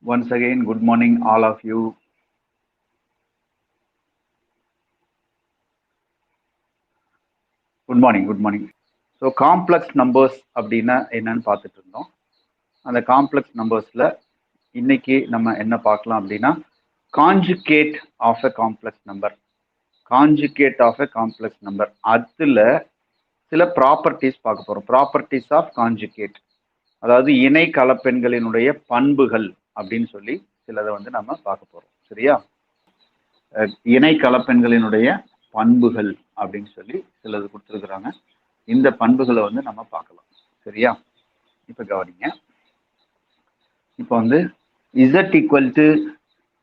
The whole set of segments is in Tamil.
Once again, good morning, all of you. Good morning, good morning. So, complex numbers அப்படின்னா என்னன்னு பார்த்துட்டு இருந்தோம். அந்த காம்ப்ளெக்ஸ் நம்பர்ஸ்ல இன்னைக்கு நம்ம என்ன பார்க்கலாம் அப்படின்னா conjugate of a complex number. Conjugate of a complex number அதுல சில ப்ராப்பர்ட்டிஸ் பார்க்க போறோம். ப்ராப்பர்ட்டிஸ் ஆஃப் கான்ஜுகேட், அதாவது இணை கலப்பெண்களினுடைய பண்புகள் அப்படின்னு சொல்லி சிலதை வந்து நம்ம பார்க்க போறோம். சரியா? இணை கலப்பெண்களினுடைய பண்புகள் அப்படின்னு சொல்லி சிலது கொடுத்துருக்குறாங்க. இந்த பண்புகளை வந்து நம்ம பார்க்கலாம். சரியா? இப்ப கவனிங்க. இப்போ வந்து z equal to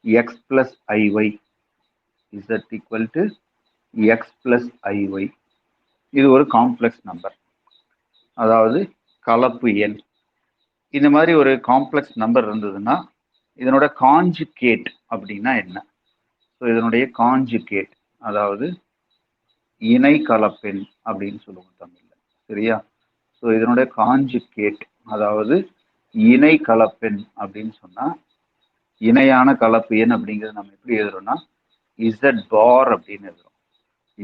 X plus ஐஒய், z equal to X plus ஐஒய், இது ஒரு காம்ப்ளெக்ஸ் நம்பர், அதாவது கலப்பு எண். இந்த மாதிரி ஒரு காம்ப்ளெக்ஸ் நம்பர் இருந்ததுன்னா இதனோட கான்ஜுகேட் அப்படின்னா என்ன? ஸோ இதனுடைய கான்ஜுகேட், அதாவது இணை கலப்பெண் அப்படின்னு சொல்லுவோம் தமிழ்ல. சரியா? ஸோ இதனுடைய கான்ஜுகேட், அதாவது இணை கலப்பெண் அப்படின்னு சொன்னா இணையான கலப்பு எண் அப்படிங்கிறது நம்ம எப்படி எழுதுறோம்னா இசட் பார் அப்படின்னு எழுதுறோம்.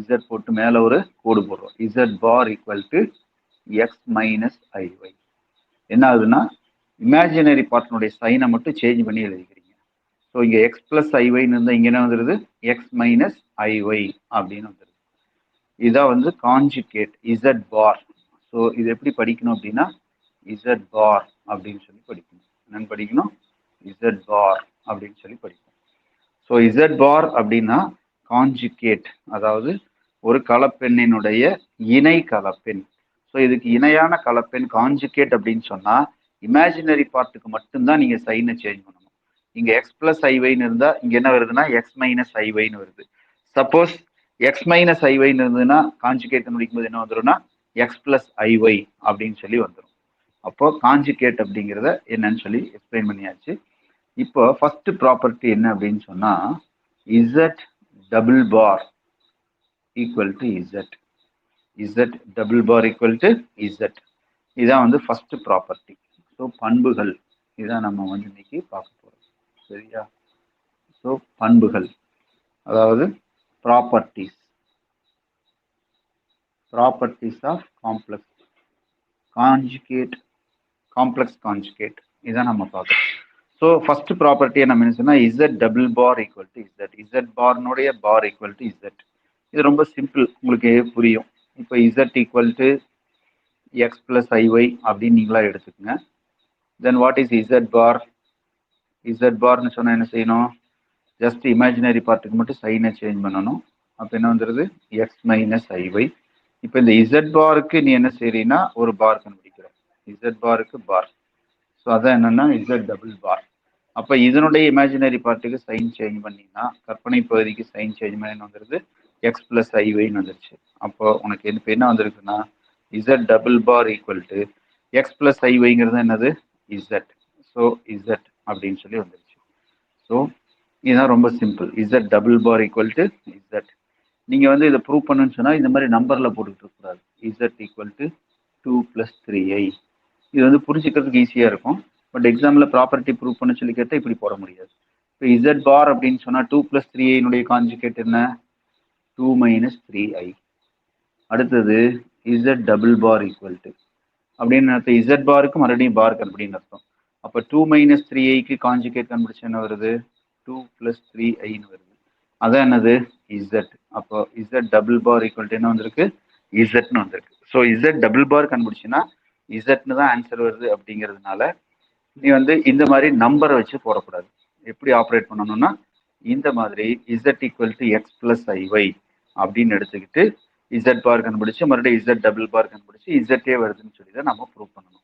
இசட் போட்டு மேல ஒரு கோடு போடுறோம். Z bar equal to X minus I Y. என்ன ஆகுதுன்னா இமேஜினரி பார்ட்னுடைய சைனை மட்டும் சேஞ்ச் பண்ணி எழுதிக்கிறீங்க. ஸோ இங்க எக்ஸ் பிளஸ் ஐஒய்னு இருந்தால் இங்க என்ன வந்துருது எக்ஸ் மைனஸ் ஐஒய் அப்படின்னு வந்துருது. இதான் வந்து கான்ஜுகேட் இசட் பார். ஸோ இது எப்படி படிக்கணும் அப்படின்னா இசட் பார் அப்படின்னு சொல்லி படிக்கணும். என்னன்னு படிக்கணும்? இசட் பார் அப்படின்னு சொல்லி படிக்கணும். ஸோ இசட் பார் அப்படின்னா கான்ஜுகேட், அதாவது ஒரு கலப்பெண்ணினுடைய இணை கலப்பெண். ஸோ இதுக்கு இணையான கலப்பெண் கான்ஜுகேட் அப்படின்னு சொன்னா இமேஜினரி பார்ட்டுக்கு மட்டும்தான் நீங்க சைனை சேஞ்ச் பண்ணணும். இங்க எக்ஸ் பிளஸ் ஐவைன்னு இருந்தா இங்க என்ன வருதுன்னா எக்ஸ் மைனஸ் ஐவைன்னு வருது. சப்போஸ் எக்ஸ் மைனஸ் ஐவைன்னு இருந்ததுன்னா கான்ஜுகேட் முடிக்கும்போது என்ன வந்துடும்னா எக்ஸ் பிளஸ் ஐஒய் அப்படின்னு சொல்லி வந்துடும். அப்போ கான்ஜுகேட் அப்படிங்கிறத என்னன்னு சொல்லி எக்ஸ்பிளைன் பண்ணியாச்சு. இப்போ ஃபர்ஸ்ட் ப்ராப்பர்ட்டி என்ன அப்படின்னு சொன்னா Z double bar equal to Z. Z double bar equal to Z, இதான் வந்து ஃபர்ஸ்ட் ப்ராப்பர்ட்டி. ஸோ பண்புகள் இதான் நம்ம வந்து இன்னைக்கு பார்க்க போறோம். சரியா? ஸோ பண்புகள், அதாவது properties, properties of complex conjugate, complex conjugate, இதான் நம்ம பார்க்கணும். ஸோ ஃபர்ஸ்ட் ப்ராப்பர்ட்டியை நம்ம என்ன சொன்னா Z double bar equal to Z. Z பார்னுடைய பார் ஈக்குவல் டு இசட். இது ரொம்ப சிம்பிள், உங்களுக்கு புரியும். இப்போ Z equal to X plus I Y அப்படின்னு நீங்களா எடுத்துக்கோங்க. Then what is Z bar? Z பார்னு சொன்னா என்ன செய்யணும்? ஜஸ்ட் இமேஜினரி பார்ட்டுக்கு மட்டும் சைனை சேஞ்ச் பண்ணணும். அப்போ என்ன வந்துடுது எக்ஸ் மைனஸ் ஐஒய். இப்போ இந்த இசட் பாருக்கு நீ என்ன செய்றீன்னா ஒரு பார் கண்டுபிடிக்கிற, இசட் பாருக்கு பார். ஸோ அதான் என்னன்னா இசட் டபுள் பார். அப்போ இதனுடைய இமேஜினரி பார்ட்டுக்கு சைன் சேஞ்ச் பண்ணினா கற்பனை பகுதிக்கு சைன் சேஞ்ச் பண்ணி என்ன வந்துடுது எக்ஸ் பிளஸ் ஐஒய்னு வந்துருச்சு. அப்போ உனக்கு இப்போ என்ன வந்திருக்குன்னா Z double bar equal to X plus ஐஒய்ங்கிறது என்னது இசட். ஸோ இசட் அப்படின்னு சொல்லி வந்துருச்சு. ஸோ இதுதான் ரொம்ப simple. Z double bar equal to Z. நீங்க வந்து இதை ப்ரூவ் பண்ணுன்னு சொன்னா இந்த மாதிரி நம்பர்ல போட்டுட்டு இருக்கக்கூடாது. Z equal to 2 + 3i. இது வந்து புரிஞ்சுக்கிறதுக்கு ஈஸியா இருக்கும். பட் எக்ஸாம்ல ப்ராப்பர்ட்டி ப்ரூவ் பண்ண சொல்லி கேட்டால் இப்படி போட முடியாது. இப்போ இசட் பார் அப்படின்னு சொன்னா 2 + 3i கான்ஜுகேட் என்ன? 2 - 3i. அடுத்தது Z double bar equal to அப்படின்னு அர்த்தம் இசட் பாருக்கு மறுபடியும் பார் கண்டுபிடின்னு அர்த்தம். அப்போ 2 - 3iக்கு கான்ஜுகேட் கண்டுபிடிச்சா என்ன வருது? 2 + 3iன்னு வருது. அதான் என்னது இசட். அப்போ Z double bar equal to என்ன வந்திருக்கு? இசட்னு வந்திருக்கு. ஸோ இசட் டபுள் பார் கண்டுபிடிச்சுன்னா இசட்னு தான் ஆன்சர் வருது. அப்படிங்கிறதுனால நீ வந்து இந்த மாதிரி நம்பரை வச்சு போடக்கூடாது. எப்படி ஆப்ரேட் பண்ணணும்னா இந்த மாதிரி Z equal to X plus I Y அப்படின்னு எடுத்துக்கிட்டு இசட் பார் கண்டுபிடிச்சு மறுபடியும் இசட் டபுள் பார் கண்டுபிடிச்சு இசட்டே வருதுன்னு சொல்லி தான் நம்ம ப்ரூவ் பண்ணணும்.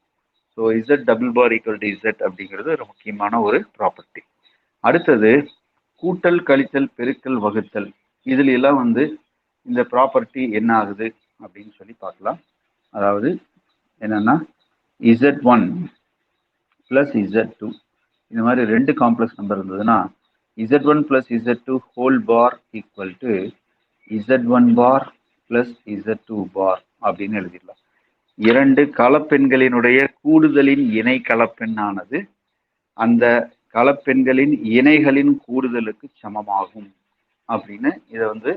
So Z double bar equal to Z அப்படிங்கிறது ஒரு முக்கியமான ஒரு ப்ராப்பர்ட்டி. அடுத்தது கூட்டல், கழித்தல், பெருக்கல், வகுத்தல், இதுல எல்லாம் வந்து இந்த ப்ராப்பர்ட்டி என்ன ஆகுது அப்படின்னு சொல்லி பார்க்கலாம். அதாவது என்னன்னா z1 + z2 இந்த மாதிரி ரெண்டு காம்ப்ளெக்ஸ் நம்பர் இருந்ததுன்னா z1 + z2 whole bar equal to z1 bar + z2 bar அப்படின்னு எழுதிடலாம். இரண்டு கலப்பெண்களினுடைய கூடுதலின் இணை கலப்பெண்ணானது அந்த கலப்பெண்களின் இணைகளின் கூடுதலுக்கு சமமாகும் அப்படின்னு இதை வந்து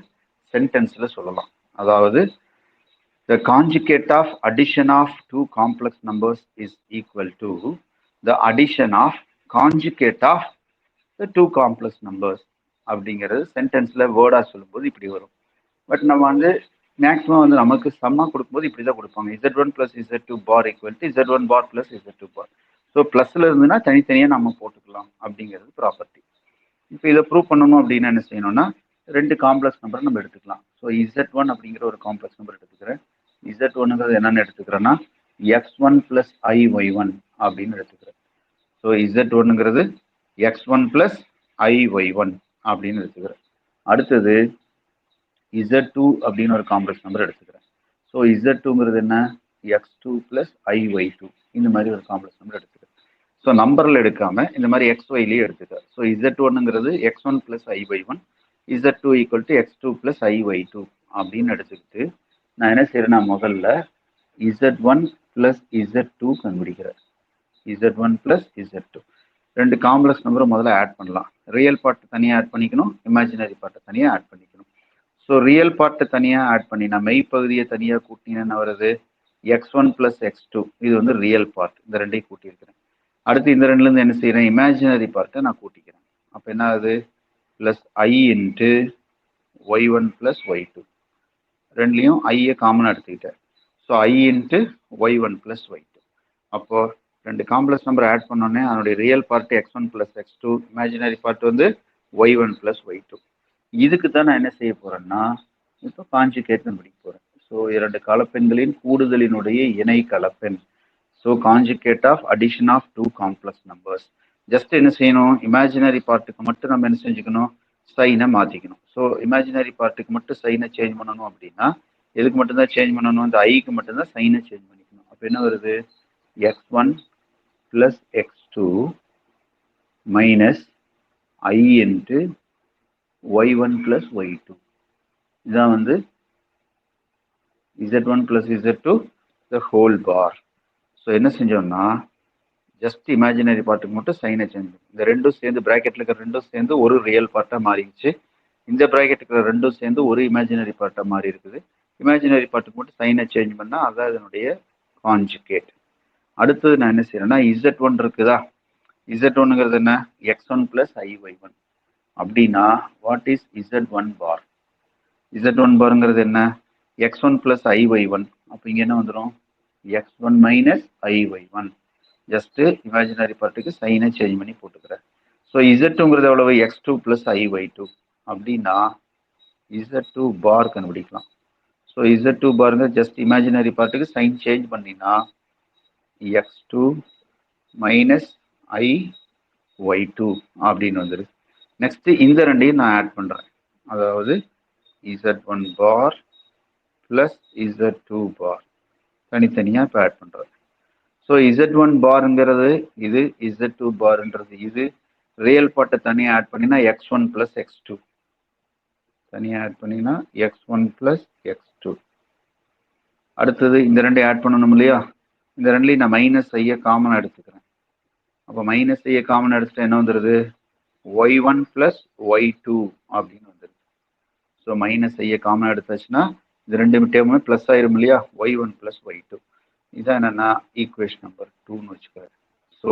சென்டென்ஸ்ல சொல்லலாம். அதாவது the conjugate of addition of two complex numbers is equal to the addition of conjugate of the two complex numbers அப்படிங்கிறது சென்டென்ஸ்ல வேர்டா சொல்லும்போது இப்படி வரும். பட் நம்ம வந்து மேக்ஸிமம் வந்து நமக்கு சம்மா கொடுக்கும்போது இப்படி தான் கொடுப்பாங்க. Z1 plus Z2 bar equal to Z1 bar plus Z2 bar. So ப்ளஸ்ல இருந்துன்னா தனித்தனியாக நம்ம போட்டுக்கலாம் அப்படிங்கிறது ப்ராப்பர்ட்டி. இப்போ இதை ப்ரூவ் பண்ணணும் அப்படின்னா என்ன செய்யணும்னா ரெண்டு காம்ப்ளெக்ஸ் நம்பர் நம்ம எடுத்துக்கலாம். ஸோ Z1 அப்படிங்கிற ஒரு காம்ப்ளெக்ஸ் நம்பர் எடுத்துக்கிறேன். Z1ங்கிறது என்னன்னு எடுத்துக்கிறேன்னா X1 plus IY1 அப்படின்னு எடுத்துக்கிறேன். ஸோ Z1ங்கிறது X1 plus IY1 அப்படின்னு எடுத்துக்கிறேன். அடுத்தது Z2 அப்படின்னு ஒரு காம்ப்ளெக்ஸ் நம்பர் எடுத்துக்கிறேன். ஸோ Z2ங்கிறது என்ன X2 plus IY2 இந்த மாதிரி ஒரு காம்ப்ளெக்ஸ் நம்பர் எடுத்துக்கிறேன். ஸோ நம்பரில் எடுக்காம இந்த மாதிரி XYலேயே எடுத்துக்கிறேன். ஸோ Z1ங்கிறது X1 plus IY1, Z2 equal to X2 plus IY2 அப்படின்னு எடுத்துக்கிட்டு நான் என்ன செய்யறேன்னா முதல்ல Z1 plus Z2 கண்டுபிடிக்கிறேன். Z1 plus Z2 ரெண்டு காம்ப்ளெக்ஸ் நம்பரை முதல்ல ஆட் பண்ணலாம். ரியல் பார்ட் தனியாக ஆட் பண்ணிக்கணும், இமேஜினரி பார்ட்டை தனியாக ஆட் பண்ணிக்கணும். ஸோ ரியல் பார்ட்டை தனியாக ஆட் பண்ணினா மெய்ப்பகுதியை தனியாக கூட்டினா வருது X1 plus X2. இது வந்து ரியல் பார்ட், இந்த ரெண்டையும் கூட்டியிருக்கிறேன். அடுத்து இந்த ரெண்டுலேருந்து என்ன செய்கிறேன், இமேஜினரி பார்ட்டை நான் கூட்டிக்கிறேன். அப்போ என்ன ஆகுது plus I into Y1 plus Y2. ரெண்டுலேயும் ஐயை காமனாக எடுத்துக்கிட்டேன். So I into Y1 plus Y2. அப்போ ரெண்டு காம்ப்ளெக்ஸ் நம்பர் ஆட் பண்ணோன்னே அதனுடைய real part X1 plus X2, imaginary part வந்து Y1 plus Y2. இதுக்கு தான் நான் என்ன செய்ய போறேன்னா இப்போ கான்ஜுகேட் கண்டுபிடிக்க போறேன். ஸோ இரண்டு கலப்பெண்களின் கூடுதலினுடைய இணை கலப்பெண். So conjugate of addition of two complex numbers. Just என்ன செய்யணும், இமேஜினரி பார்ட்டுக்கு மட்டும் நம்ம என்ன செஞ்சுக்கணும், சைனை மாற்றிக்கணும். ஸோ இமேஜினரி பார்ட்டுக்கு மட்டும் சைனை சேஞ்ச் பண்ணணும் அப்படின்னா எதுக்கு மட்டும்தான் சேஞ்ச் பண்ணணும், இந்த ஐக்கு மட்டும்தான் சைனை சேஞ்ச் பண்ணிக்கணும். அப்போ என்ன வருது X1 plus X2 minus I into Y1 plus Y2. இதான் வந்து Z1 plus Z2 the whole bar. So என்ன செஞ்சோம்னா ஜஸ்ட் இமேஜினரி பார்ட்டுக்கு மட்டும் சைனை சேஞ்ச் பண்ணும். இந்த ரெண்டும் சேர்ந்து ப்ராக்கெட்டில் இருக்கிற ரெண்டும் சேர்ந்து ஒரு ரியல் பார்ட்டாக மாறிடுச்சு. இந்த ப்ராக்கெட் இருக்கிற ரெண்டும் சேர்ந்து ஒரு இமேஜினரி பார்ட்டாக மாறி இருக்குது. இமேஜினரி பார்ட்டுக்கு மட்டும் சைனை சேஞ்ச் பண்ணால் அதான் இதனுடைய கான்ஜுகேட். அடுத்தது நான் என்ன செய்யறேன்னா Z1 இருக்குதா, Z1ங்கிறது என்ன X1 plus IY1 அப்படின்னா what is Z1 bar. Z1 barங்கிறது என்ன X1 plus IY1. அப்போ இங்கே என்ன வந்துடும் X1 minus IY1. Just imaginary பார்ட்டுக்கு சைனை சேஞ்ச் பண்ணி போட்டுக்கிறேன். ஸோ Z2ங்கிறது எவ்வளவு X2 plus IY2 அப்படின்னா Z2 bar கண்டுபிடிக்கலாம். ஸோ Z2 barங்க ஜஸ்ட் இமேஜினரி பார்ட்டுக்கு சைன் சேஞ்ச் பண்ணினா X2 minus IY2 அப்படின்னு வந்துடுது. நெக்ஸ்ட் இந்த ரெண்டையும் நான் ஆட் பண்றேன். அதாவது Z1 bar plus Z2 bar தனித்தனியாக இப்போ ஆட் பண்றேன். ஸோ Z1 barங்கிறது இது, Z2 barன்றது இது. ரியல் பார்ட்டை தனியாக ஆட் பண்ணினா X1 plus X2 தனியாக ஆட் பண்ணினா X1 plus X2. அடுத்தது இந்த ரெண்டையும் ஆட் பண்ணணும் இல்லையா, இந்த ரெண்டுலையும் நான் மைனஸ் ஐயை காமனாக எடுத்துக்கிறேன். அப்போ மைனஸ் ஐயை காமனாக எடுத்துட்டு என்ன வந்துடுது Y1 plus Y2 அப்படின்னு வந்துடுது. ஸோ மைனஸ் ஐயை காமனாக எடுத்தாச்சுன்னா இந்த ரெண்டு டேர்முமே ப்ளஸ் ஆயிரும் இல்லையா, Y1 plus Y2. இதான் என்னன்னா ஈக்குவேஷன் நம்பர் 2ன்னு வச்சுக்கிறேன். ஸோ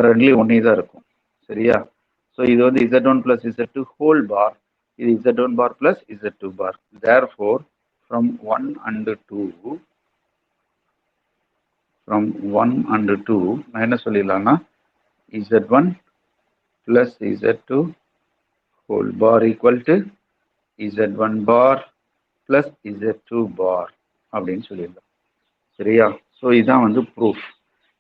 ரெண்டுலேயும் ஒன்றே தான் இருக்கும் சரியா. ஸோ இது வந்து Z1 plus Z2 whole bar, இது Z1 bar plus Z2 bar. Therefore from 1 and 2 நான் என்ன சொல்லிடலாம்னா Z1 plus Z2 whole bar equal to Z1 bar plus Z2 bar அப்படின்னு சொல்லிடலாம் சரியா. ஸோ இதுதான் வந்து proof.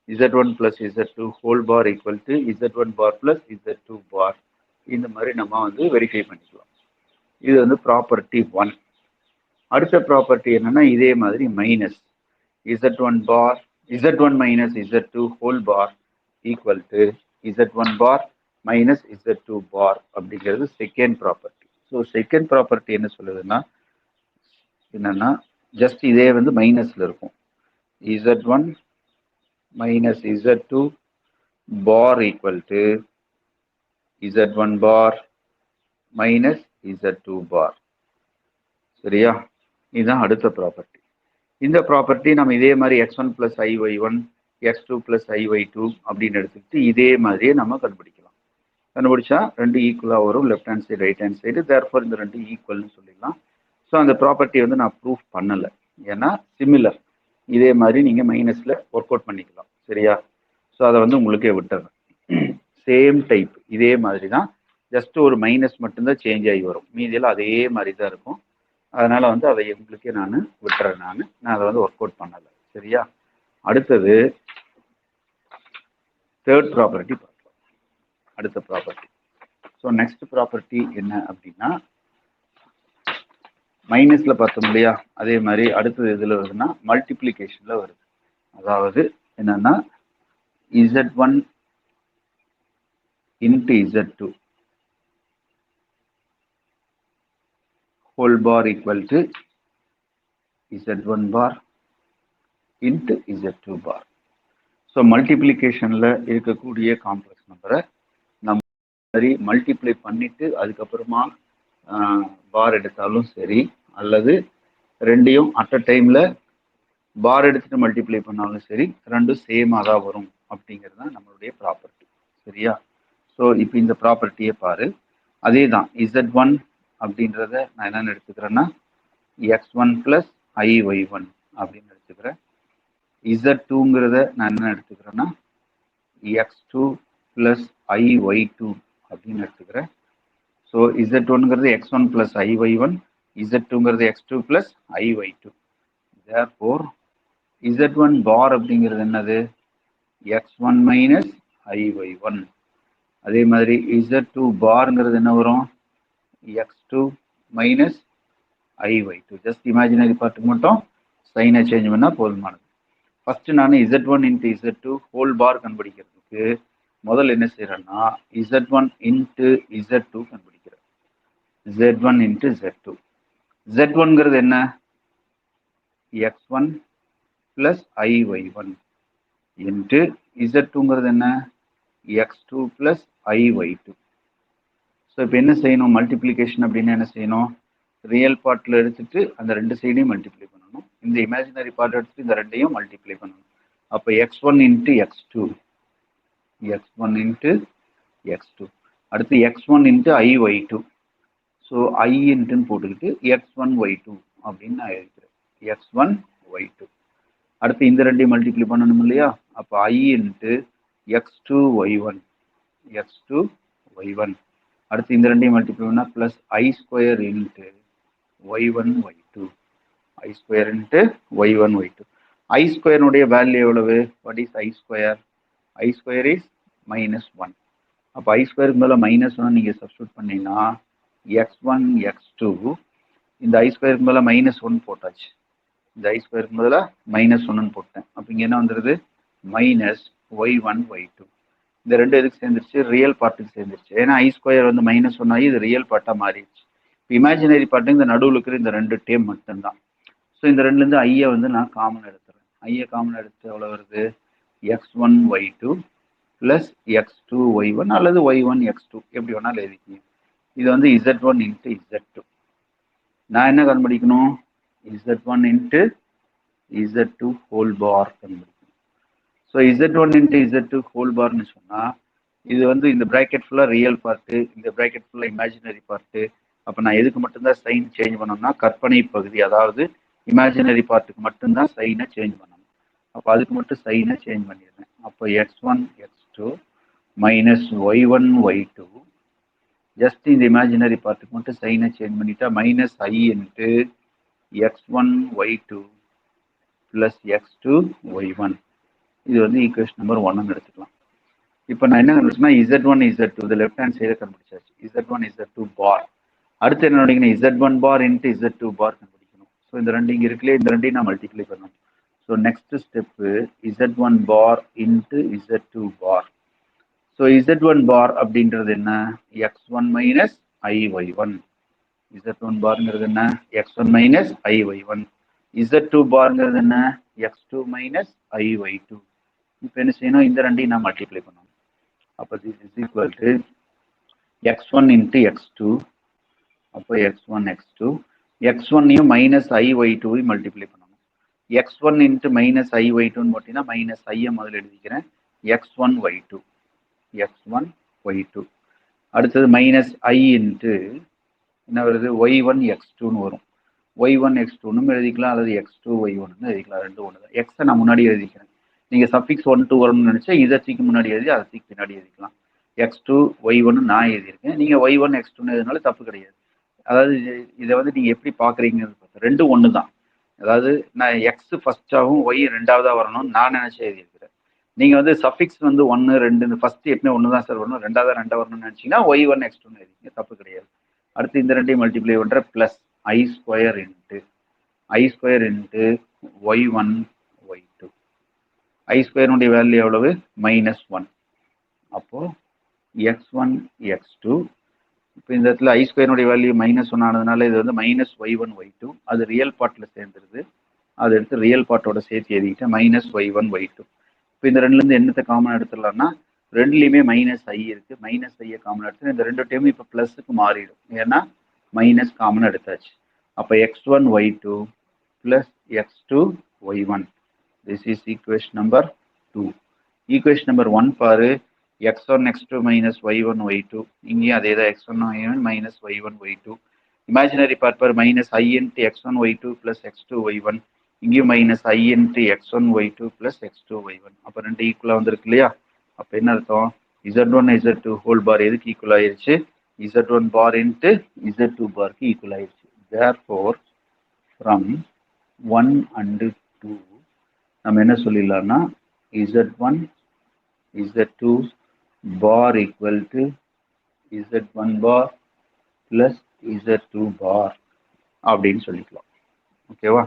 Z1 plus Z2 whole bar equal to Z1 bar plus Z2 bar. இந்த மாதிரி நம்ம வந்து வெரிஃபை பண்ணிக்கலாம். இது வந்து ப்ராப்பர்ட்டி 1. அடுத்த ப்ராப்பர்ட்டி என்னன்னா இதே மாதிரி minus Z1 minus Z2 whole bar equal to Z1 bar minus Z2 bar அப்படிங்கிறது second property. So second property என்ன சொல்லுதுன்னா என்னன்னா ஜஸ்ட் இதே வந்து மைனஸ்ல இருக்கும். Z1 minus Z2 bar equal to Z1 bar minus Z2 bar. சரியா? இதுதான் அடுத்த ப்ராப்பர்ட்டி. இந்த ப்ராப்பர்ட்டி நம்ம இதே மாதிரி x1 plus iy1 x2 plus iy2 அப்படின்னு எடுத்துக்கிட்டு இதே மாதிரியே நம்ம கண்டுபிடிக்கலாம். கண்டுபிடிச்சா ரெண்டு ஈக்குவலாக வரும், left hand side right hand side. Therefore இந்த ரெண்டு ஈக்குவல்னு சொல்லிடலாம். ஸோ அந்த ப்ராப்பர்ட்டி வந்து நான் ப்ரூஃப் பண்ணலை, ஏன்னா சிமிலர். இதே மாதிரி நீங்கள் மைனஸில் ஒர்க் அவுட் பண்ணிக்கலாம். சரியா? ஸோ அதை வந்து உங்களுக்கே விட்டுறேன். சேம் டைப் இதே மாதிரி தான், ஜஸ்ட் ஒரு மைனஸ் மட்டும்தான் சேஞ்ச் ஆகி வரும், மீதியெல்லாம் அதே மாதிரி தான் இருக்கும். அதனால வந்து அதை உங்களுக்கே நான் விட்டுறேன். நான் அதை வந்து ஒர்க் அவுட் பண்ணலை. சரியா? அடுத்தது தேர்ட் ப்ராப்பர்ட்டி பார்க்கலாம். அடுத்த ப்ராப்பர்ட்டி. ஸோ நெக்ஸ்ட் ப்ராப்பர்ட்டி என்ன அப்படின்னா, மைனஸ்ல பார்த்தோம் இல்லையா, அதே மாதிரி அடுத்தது எதுல வருதுன்னா மல்டிப்ளிகேஷன்ல வருது. அதாவது என்னன்னா Z1 into Z2 whole bar equal to Z1 bar into Z2 bar. So மல்டிப்ளிகேஷன்ல இருக்கக்கூடிய காம்ப்ளெக்ஸ் நம்பரை நம்ம சரி மல்டிப்ளை பண்ணிட்டு அதுக்கப்புறமா பார் எடுத்தாலும் சரி, அல்லது ரெண்டையும் அட் அ டைம்ல பார் எடுத்துட்டு மல்டிப்ளை பண்ணாலும் சரி, ரெண்டும் சேமாக தான் வரும் அப்படிங்கிறது தான் நம்மளுடைய ப்ராப்பர்ட்டி. சரியா? ஸோ இப்போ இந்த ப்ராப்பர்ட்டியை பாரு. அதே தான் Z1 அப்படின்றத நான் என்னென்னு எடுத்துக்கிறேன்னா x1 plus iy1 அப்படின்னு எடுத்துக்கிறேன். Z2ங்கிறத நான் என்ன எடுத்துக்கிறேன்னா x2 plus iy2 அப்படின்னு எடுத்துக்கிறேன். ஸோ Z1ங்கிறது x1 plus iy1, Z2ங்கிறது x2 plus iy2. therefore Z1 bar அப்படிங்கிறது என்னது? x1 minus iy1. அதே மாதிரி Z2 barங்கிறது என்ன வரும்? x2 minus iy2. Just imaginary பார்ட்டுக்கு மட்டும் சைனை சேஞ்ச் பண்ணால் போதுமானது. ஃபர்ஸ்ட் நான் Z1 into Z2 ஹோல் பார் கண்டுபிடிக்கிறதுக்கு முதல்ல என்ன செய்யறேன்னா Z1 into Z2 கண்டுபிடிக்கிறேன். Z1 into Z2. Z1ங்கிறது என்ன? x1 plus iy1 into Z2ங்கிறது என்ன? x2 plus iy2. ஸோ இப்போ என்ன செய்யணும்? மல்டிப்ளிகேஷன் அப்படின்னு என்ன செய்யணும்? ரியல் பார்ட்டில் எடுத்துட்டு அந்த ரெண்டு சைடையும் மல்டிப்ளை பண்ணணும். இந்த இமேஜினரி பார்ட் எடுத்துட்டு இந்த ரெண்டையும் மல்டிப்ளை பண்ணணும். அப்போ x1 into x2, x1 into x2. அடுத்து x1 into iy2. So I இன்ட்டுன்னு போட்டுக்கிட்டு x1 y2 அப்படின்னு நான் எழுதுகிறேன். x1 y2. அடுத்து இந்த ரெண்டையும் மல்டிப்ளை பண்ணணும் இல்லையா? அப்போ I into x2 y1, x2 y1. அடுத்து இந்த ரெண்டையும் மல்டிப்ளை பண்ணால் plus I square into y1 y2, I square into y1 y2. I ஸ்கொயருடைய வேல்யூ எவ்வளவு? What is I square? I square is -1. அப்போ I ஸ்கொயருக்கு மேலே -1 நீங்கள் சப்ஸ்டியூட் பண்ணீங்கன்னா x1 x2, இந்த I ஸ்கொயருக்கு மேலே -1 போட்டாச்சு. இந்த I ஸ்கொயருக்கு மேலே -1 போட்டேன். அப்போ இங்கே என்ன வந்துடுது? -y1 y2. இந்த ரெண்டு எதுக்கு சேர்ந்துருச்சு? ரியல் பார்ட்டுக்கு சேர்ந்துருச்சு. ஏன்னா I ஸ்கொயர் வந்து -1 ஆகி இது ரியல் பார்ட்டாக மாறிடுச்சு. இப்போ இமேஜினரி பார்ட்டு இந்த நடுவில் இருக்கிற இந்த ரெண்டு டேம் மட்டும்தான். ஸோ இந்த ரெண்டுலேருந்து ஐயை வந்து நான் காமன் எடுத்துறேன். ஐயை காமன் எடுத்து எவ்வளோ வருது? x1 y2 plus x2 y1 அல்லது y1 x2 எப்படி வேணாலும் எழுதிக்கிங்க. இது வந்து Z1 into Z2. நான் என்ன கண்டுபிடிக்கணும்? Z1 into Z2 ஹோல் பார் கண்டுபிடிக்கணும். So Z1 into Z2 whole பார்னு சொன்னால் இது வந்து இந்த ப்ராக்கெட் ஃபுல்லாக ரியல் பார்ட்டு, இந்த ப்ராக்கெட் ஃபுல்லாக இமேஜினரி பார்ட்டு. அப்போ நான் எதுக்கு மட்டும்தான் சைன் சேஞ்ச் பண்ணணும்னா கற்பனை பகுதி, அதாவது இமேஜினரி பார்ட்டுக்கு மட்டும்தான் சைனை சேஞ்ச் பண்ணணும். அப்போ அதுக்கு மட்டும் சைனை சேஞ்ச் பண்ணிடுறேன். அப்போ x1 x2 minus y1 y2. Just இந்த இமேஜினரி பார்ட்டுக்கு மட்டும் சைனை சேஞ்ச் பண்ணிட்டா minus I into x1 y2 plus x2 y1. இது வந்து ஈக்குவேஷன் நம்பர் 1 எடுத்துக்கலாம். இப்போ நான் என்ன கண்டுபிடிச்சேன்னா Z1 Z2 இது லெஃப்ட் ஹேண்ட் சைடை கண்டுபிடிச்சாச்சு. Z1 Z2 பார். அடுத்து என்ன பண்ணிங்கன்னா Z1 பார் இன்ட்டு Z2 பார் கண்டுபிடிக்கணும். ஸோ இந்த ரெண்டு இங்கே இருக்குல்லையே, இந்த ரெண்டையும் நான் மல்டிப்ளை பண்ணணும். So next step Z1 bar into Z2 bar. So Z1 bar அப்படின்றது என்ன? x1 minus iy1. Z1 பார்ங்கிறது என்ன? x1 minus iy1. Z2 பார்ங்கிறது என்ன? x2 minus iy2. இப்போ என்ன செய்யணும்? இந்த ரெண்டையும் நான் மல்டிப்ளை பண்ணணும். அப்போ this is equal to x1 into x2 அப்போ x1 x2 x1ஐயும் minus iy2 multiply பண்ணணும். x1 into மைனஸ் iy2 போட்டீங்கன்னா மைனஸ் ஐயை முதல்ல எழுதிக்கிறேன், x1 y2 x1 y2. அடுத்தது மைனஸ் i இன்ட்டு என்ன வருது y1 x2ன்னு வரும். y1 x2ன்னு எழுதிக்கலாம் அல்லது x2 y1ன்னு எழுதிக்கலாம், ரெண்டு ஒன்று தான். எக்ஸை நான் முன்னாடி எழுதிக்கிறேன். நீங்கள் சஃபிக்ஸ் 1 2 வரணும்னு நினச்சா இசட்சிக்கு முன்னாடி எழுதி அதற்கு பின்னாடி எழுதிக்கலாம். x2 y1 நான் எழுதியிருக்கேன், நீங்கள் y1 x2ன்னு எழுதினால தப்பு கிடையாது. அதாவது இதை வந்து நீங்கள் எப்படி பார்க்குறீங்கிறது ரெண்டும் ஒன்று தான். அதாவது நான் எக்ஸ் ஃபர்ஸ்டாகவும் ஒய் ரெண்டாவதாக வரணும்னு நான் நினச்சி எழுதியிருக்கிறேன். நீங்கள் வந்து சஃபிக்ஸ் வந்து 1 2 ஃபர்ஸ்ட் எப்பவுமே ஒன்று தான் சார் வரணும், ரெண்டாவது ரெண்டாக வரணும்னு நினச்சிங்கன்னா y1 x2ன்னு எழுதிங்க, தப்பு கிடையாது. அடுத்து இந்த ரெண்டையும் மல்டிப்ளை பண்ணுற ப்ளஸ் ஐ ஸ்கொயர் இன்ட்டு y1 y2. ஐ ஸ்கொயருடைய வேல்யூ எவ்வளவு -1. அப்போது x1 x2. இப்போ இந்த இடத்துல ஐ ஸ்கொயருடைய வேல்யூ -1 ஆனதுனால இது வந்து -y1 y2. அது ரியல் பார்ட்டில் சேர்ந்துருது, அதை எடுத்து ரியல் பார்ட்டோட சேர்த்து எழுதிக்கிட்டேன் -y1 y2. இப்போ இந்த ரெண்டுலேருந்து என்னத்தை காமன் எடுத்துடலாம்னா ரெண்டுலேயுமே மைனஸ் ஐ இருக்குது, மைனஸ் ஐயை காமன் எடுத்து இந்த ரெண்டு டைமும் இப்போ ப்ளஸுக்கு மாறிடும், ஏன்னா மைனஸ் காமன் எடுத்தாச்சு. அப்போ x1 y2 plus x2 y1. This is equation number 2. Equation number 1 பாரு, x1 x2 minus y1 y2. இங்கேயும் அதே தான், x1 y1 minus y1 y2. Imaginary part bar, minus I into x1 y2 plus x2 y1. இங்கேயும் minus I into x1 y2 plus x2 y1. அப்போ ரெண்டு ஈக்குவலாக வந்துருக்கு இல்லையா? அப்போ என்ன அர்த்தம், z1 z2 ஹோல் பார் எதுக்கு ஈக்குவல் ஆயிடுச்சு, z1 பார் இன்ட்டு z2 பாருக்கு ஈக்குவல் ஆயிடுச்சு. தேர்ஃபோர் ஃப்ரம் 1 and 2 நம்ம என்ன சொல்லிடலாம்னா z1 z2 bar equal to z1 bar plus z2 bar அப்படின்னு சொல்லிக்கலாம். ஓகேவா?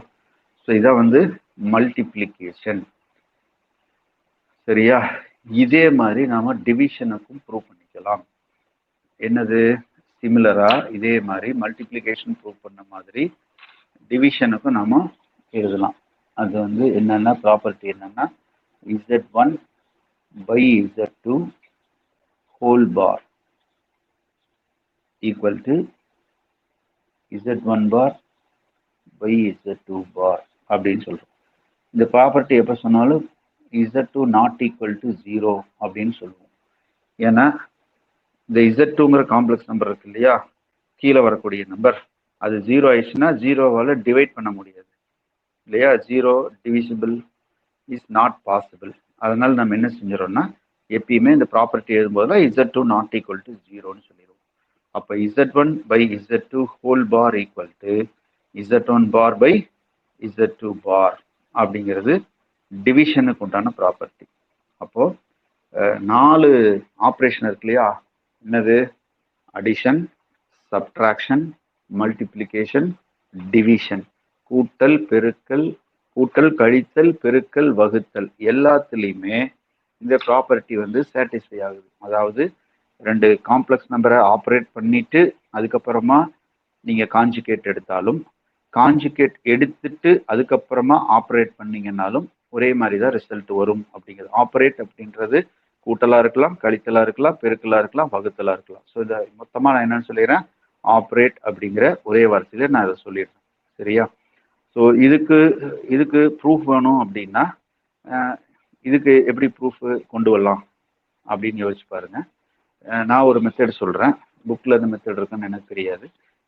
ஸோ இதான் வந்து மல்டிப்ளிகேஷன். சரியா? இதே மாதிரி நாம டிவிஷனுக்கும் ப்ரூவ் பண்ணிக்கலாம். என்னது சிமிலரா இதே மாதிரி மல்டிப்ளிகேஷன் ப்ரூவ் பண்ண மாதிரி டிவிஷனுக்கும் நாம எழுதலாம். அது வந்து என்னன்னா ப்ராப்பர்ட்டி என்னன்னா z1 by z2 whole bar equal to z1 bar by z2 bar அப்படின்னு சொல்றோம். இந்த ப்ராப்பர்ட்டி எப்போ சொன்னாலும் z2 நாட் ஈக்குவல் டு 0 அப்படின்னு சொல்லுவோம். ஏன்னா இந்த z2ங்கிற காம்ப்ளெக்ஸ் நம்பர் இருக்கு இல்லையா, கீழே வரக்கூடிய நம்பர், அது 0 ஆயிடுச்சுன்னா 0வால் டிவைட் பண்ண முடியாது இல்லையா, 0 டிவிசிபிள் இஸ் நாட் பாசிபிள். அதனால நம்ம என்ன செஞ்சிடறோம்னா எப்பயுமே இந்த ப்ராப்பர்ட்டி எழுதும்போதுலாம் z2 நாட் ஈக்குவல் டு 0ன்னு சொல்லிடுவோம். அப்போ z1 by z2 whole bar equal to z1 பார் பை z2 பார் அப்படிங்கிறது டிவிஷனுக்கு உண்டான ப்ராப்பர்ட்டி. அப்போ 4 ஆப்ரேஷன் இருக்கு இல்லையா, என்னது அடிஷன், சப்ட்ராக்ஷன், மல்டிப்ளிகேஷன், டிவிஷன், கூட்டல் பெருக்கல், கூட்டல் கழித்தல் பெருக்கல் வகுத்தல், எல்லாத்துலேயுமே இந்த ப்ராப்பர்ட்டி வந்து சாட்டிஸ்ஃபை ஆகுது. அதாவது ரெண்டு காம்ப்ளெக்ஸ் நம்பரை ஆப்ரேட் பண்ணிட்டு அதுக்கப்புறமா நீங்கள் காஞ்சுகேட் எடுத்தாலும், காஞ்சுகேட் எடுத்துட்டு அதுக்கப்புறமா ஆப்ரேட் பண்ணீங்கன்னாலும் ஒரே மாதிரி தான் ரிசல்ட் வரும் அப்படிங்கிறது. ஆப்ரேட் அப்படின்றது கூட்டலாக இருக்கலாம், கழித்தலாக இருக்கலாம், பெருக்கலாக இருக்கலாம், வகுத்தலாக இருக்கலாம். ஸோ இதை மொத்தமாக நான் என்னன்னு சொல்லிடுறேன், ஆப்ரேட் அப்படிங்கிற ஒரே வார்த்தையில நான் இதை சொல்லிடுறேன். சரியா? ஸோ இதுக்கு ப்ரூஃப் வேணும் அப்படின்னா இதுக்கு எப்படி ப்ரூஃப் கொண்டு வரலாம் அப்படின்னு யோசிச்சு பாருங்க. நான் ஒரு மெத்தட் சொல்கிறேன், புக்கில் இந்த மெத்தட் இருக்குன்னு எனக்கு தெரியாது,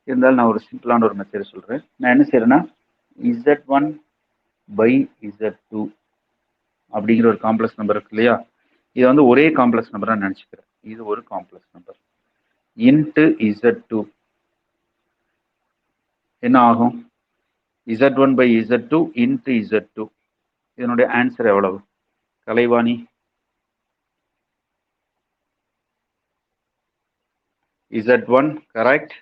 இருந்தாலும் நான் ஒரு சிம்பிளான ஒரு மெத்தட் சொல்கிறேன். நான் என்ன செய்கிறேன்னா z1 பை z2 அப்படிங்கிற ஒரு காம்ப்ளெக்ஸ் நம்பர் இருக்கு இல்லையா, இதை வந்து ஒரே காம்ப்ளெக்ஸ் நம்பராக நினச்சிக்கிறேன். இது ஒரு காம்ப்ளெக்ஸ் நம்பர் இன்ட்டு z2 என்ன ஆகும், z1 by z2 into z2. இதனுடைய ஆன்சர் எவ்வளவு Kalaivani? z1 correct.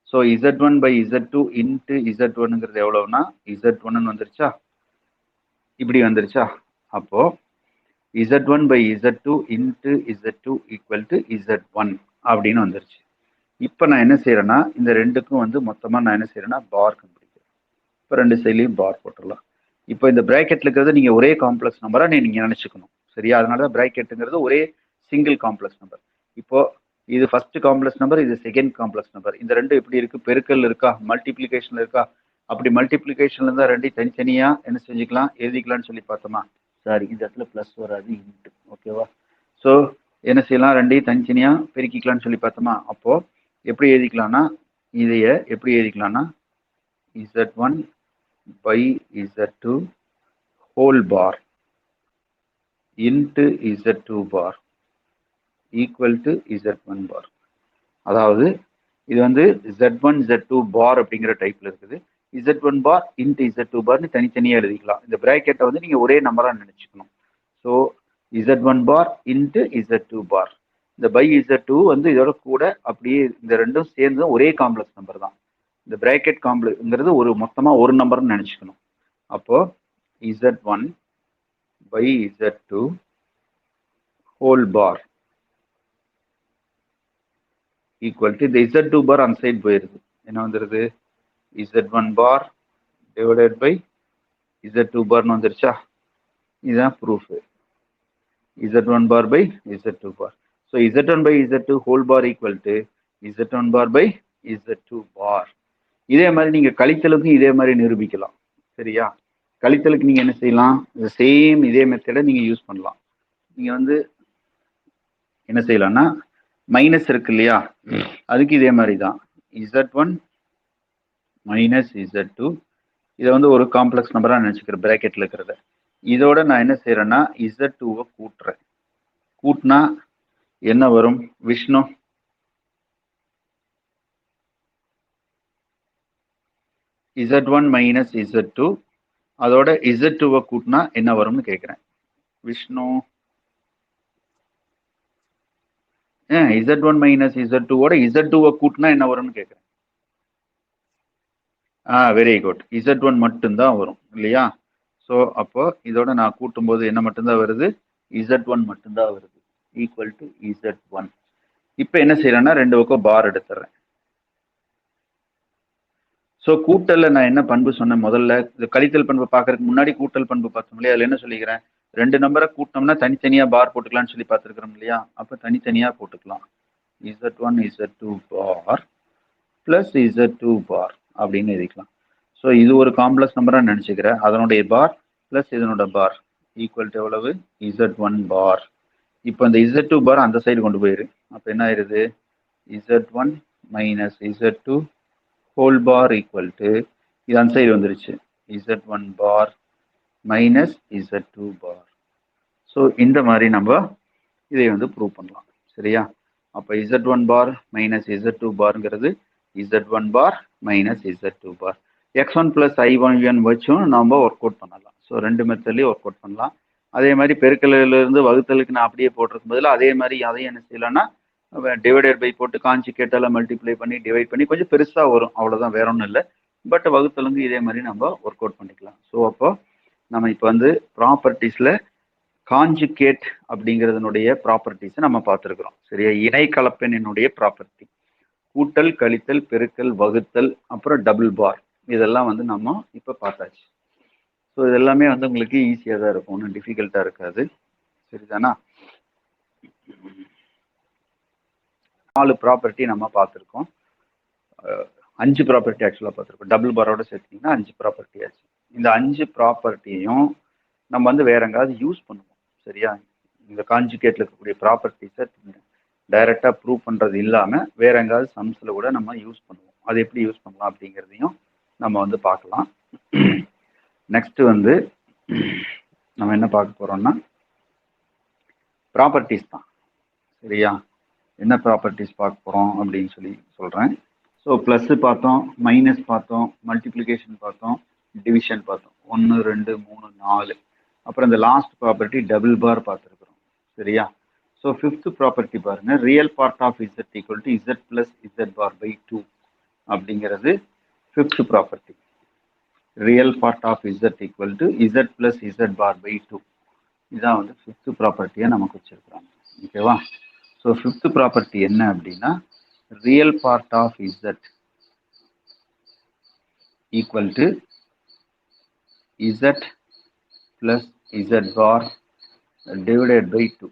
So z1 by z2 into z1ங்கிறது எவ்வளவுனா z1ன்னு வந்துருச்சா, இப்படி வந்துருச்சா. அப்போ z1 by z2 into z2 equal to z1 அப்படின்னு வந்துருச்சு. இப்போ நான் என்ன செய்யறேன்னா இந்த ரெண்டுக்கும் வந்து மொத்தமாக நான் என்ன செய்யறேன்னா பார் கண்டுபிடிக்கிறேன். இப்போ ரெண்டு சைட்லையும் பார் போட்டுடலாம். இப்போ இந்த பிராக்கெட்ல இருக்கிறது நீங்கள் ஒரே காம்ப்ளெக்ஸ் நம்பராக நீங்கள் நினச்சிக்கணும். சரியா? அதனால தான் பிராக்கெட்டுங்கிறது ஒரே சிங்கிள் காம்ப்ளெக்ஸ் நம்பர். இப்போ இது ஃபர்ஸ்ட் காம்ப்ளெக்ஸ் நம்பர், இது செகண்ட் காம்ப்ளெக்ஸ் நம்பர். இந்த ரெண்டு எப்படி இருக்கு? பெருக்கல் இருக்கா, மல்டிப்ளிகேஷன் இருக்கா? அப்படி மல்டிப்ளிகேஷன்ல இருந்தா ரெண்டையும் தனித்தனியா என்ன செஞ்சுக்கலாம், எழுதிக்கலாம்னு சொல்லி பார்த்தோமா? சாரி, இந்த இடத்துல பிளஸ் வராது, இன்ட்டு. ஓகேவா? ஸோ என்ன செய்யலாம், ரெண்டையும் தனித்தனியா பெருக்கிக்கலாம்னு சொல்லி பார்த்தோமா? அப்போ எப்படி எழுதிக்கலாம்னா, இதைய எப்படி எழுதிக்கலாம்னா z1 by z2 whole bar into z2 bar equal to z1 bar. அதாவது இது வந்து z1 z2 bar அப்படிங்கிற டைப்ல இருக்குது. z1 bar into z2 barன்னு தனித்தனியா எழுதிக்கலாம். இந்த பிராக்கெட்டை வந்து நீங்க ஒரே நம்பரா நினைச்சுக்கணும். So z1 bar into z2 bar. இந்த பை z2 வந்து இதோட கூட அப்படியே இந்த ரெண்டும் சேர்ந்து ஒரே காம்ப்ளெக்ஸ் நம்பர் தான். இந்த பிராக்கெட் காம்ப்ளெக்ஸ்ங்கிறது ஒரு மொத்தமா ஒரு நம்பர்னு நினைச்சுக்கணும். அப்போ z1 by z2 whole bar equal to இந்த z2 bar அந்த சைடு போயிருது. என்ன வந்துருது? z1 bar divided by z2 barன்னு வந்துருச்சா? இதுதான் proof. z1 bar by z2 bar. So z1 by z2 whole bar equal to z1 bar by z2 bar. இதே மாதிரி நீங்க கழித்தலுக்கும் இதே மாதிரி நிரூபிக்கலாம். சரியா? கழித்தலுக்கு நீங்க என்ன செய்யலாம், சேம் இதே மெத்தடை நீங்க யூஸ் பண்ணலாம். நீங்க வந்து என்ன செய்யலாம்னா மைனஸ் இருக்கு இல்லையா, அதுக்கு இதே மாதிரி தான் z1 மைனஸ் z2, இதை வந்து ஒரு காம்ப்ளெக்ஸ் நம்பரா நினைச்சுக்கிறேன் பிராக்கெட்ல இருக்கிறத. இதோட நான் என்ன செய்யறேன்னா z2வை கூட்டுறேன். கூட்டினா என்ன வரும் விஷ்ணு? z1 மைனஸ் z2, அதோட z2வை கூட்டினா என்ன வரும்னு கேட்கிறேன் விஷ்ணு. z1 மைனஸ் z2ஓட z2வை கூட்டினா என்ன வரும்னு கேட்கிறேன். Very good. z1 மட்டும்தான் வரும் இல்லையா? ஸோ அப்போ இதோட நான் கூட்டும் போது என்ன மட்டும்தான் வருது? z1 மட்டும்தான் வருது. Equal to z1. இப்போ என்ன செய்யறேன்னா ரெண்டு பக்கம் பார் எடுத்துறேன். ஸோ கூட்டல்ல நான் என்ன பண்பு சொன்னேன் முதல்ல, இந்த கழித்தல் பண்பு பார்க்கறதுக்கு முன்னாடி கூட்டல் பண்பு பார்த்தோம் இல்லையா? அதில் என்ன சொல்லிக்கிறேன், ரெண்டு நம்பரை கூட்டினோம்னா தனித்தனியா பார் போட்டுக்கலாம்னு சொல்லி பார்த்துருக்கிறோம் இல்லையா? அப்போ தனித்தனியா போட்டுக்கலாம். z1 z2 பார் பிளஸ் z2 பார் அப்படின்னு எழுதிக்கலாம். ஸோ இது ஒரு காம்ப்ளெக்ஸ் நம்பராக நினச்சிக்கிறேன். அதனுடைய பார் பிளஸ் இதனோட பார் ஈக்குவல் டு எவ்வளவு? z1 பார். இப்போ இந்த z2 பார் அந்த சைடு கொண்டு போயிரு. அப்போ என்ன ஆயிருது? z1 minus z2 whole bar equal to, இது அந்த சைடு வந்துருச்சு, z1 bar minus z2 bar. So இந்த மாதிரி நம்ம இதை வந்து ப்ரூவ் பண்ணலாம். சரியா? அப்போ z1 bar minus z2 பார்ங்கிறது z1 bar minus z2 பார். x1 பிளஸ் i1 வச்சும் நம்ம ஒர்க் அவுட் பண்ணலாம். ஸோ ரெண்டு மெத்தட்லையும் ஒர்க் அவுட் பண்ணலாம். அதே மாதிரி பெருக்கலிலிருந்து வகுத்தலுக்கு நான் அப்படியே போட்டிருக்கும் பதில் அதே மாதிரி அதையும் என்ன செய்யலாம்னா டிவைடட் பை போட்டு கான்ஜுகேட்டால மல்டிப்ளை பண்ணி டிவைட் பண்ணி கொஞ்சம் பெருசா வரும், அவ்வளவுதான், வேற ஒன்றும் இல்லை. பட் வகுத்தலுக்கு இதே மாதிரி நம்ம ஒர்க் அவுட் பண்ணிக்கலாம். ஸோ அப்போ நம்ம இப்போ வந்து ப்ராப்பர்ட்டிஸ்ல கான்ஜுகேட் அப்படிங்கிறதுனுடைய ப்ராப்பர்ட்டிஸை நம்ம பார்த்துருக்குறோம். சரியா? இணை கலப்பெண்ணினுடைய ப்ராப்பர்ட்டி, கூட்டல் கழித்தல் பெருக்கல் வகுத்தல் அப்புறம் டபுள் பார், இதெல்லாம் வந்து நம்ம இப்போ பார்த்தாச்சு. ஸோ இது எல்லாமே வந்து உங்களுக்கு ஈஸியாக தான் இருக்கும், ஒன்றும் டிஃபிகல்ட்டாக இருக்காது. சரிதானா? 4 ப்ராப்பர்ட்டி நம்ம பார்த்துருக்கோம். 5 ப்ராப்பர்ட்டி ஆக்சுவலாக பார்த்துருக்கோம். டபுள் பாரோட சேர்த்திங்கன்னா 5 ப்ராப்பர்ட்டி ஆச்சு. இந்த 5 ப்ராப்பர்ட்டியையும் நம்ம வந்து வேற எங்காவது யூஸ் பண்ணுவோம். சரியா? இந்த கான்ஜுகேட்ல இருக்கக்கூடிய ப்ராப்பர்ட்டிஸை டைரெக்டாக ப்ரூவ் பண்ணுறது இல்லாமல் வேற எங்காவது சம்ஸில் கூட நம்ம யூஸ் பண்ணுவோம். அது எப்படி யூஸ் பண்ணலாம் அப்படிங்கிறதையும் நம்ம வந்து பார்க்கலாம். நெக்ஸ்ட் வந்து நம்ம என்ன பார்க்க போறோம்னா ப்ராப்பர்ட்டிஸ் தான். சரியா? என்ன ப்ராப்பர்ட்டிஸ் பார்க்க போறோம் அப்படின்னு சொல்லி சொல்றேன். ஸோ ப்ளஸ் பார்த்தோம், மைனஸ் பார்த்தோம், மல்டிப்ளிகேஷன் பார்த்தோம், டிவிஷன் பார்த்தோம். 1 2 3 4. அப்புறம் இந்த லாஸ்ட் ப்ராப்பர்ட்டி டபுள் பார் பார்த்துருக்குறோம். சரியா? ஸோ ஃபிஃப்த் ப்ராப்பர்ட்டி பாருங்க, real part of Z equal to Z plus Z bar by 2 அப்படிங்கிறது fifth property. Real part of Z equal to Z plus Z bar by 2, இதுதான் வந்து ஃபிஃப்த் ப்ராப்பர்ட்டியை நமக்கு வச்சிருக்கிறாங்க. ஓகேவா? ஸோ ஃபிஃப்த் ப்ராப்பர்ட்டி என்ன அப்படின்னா real part of Z equal to Z plus Z bar divided by 2.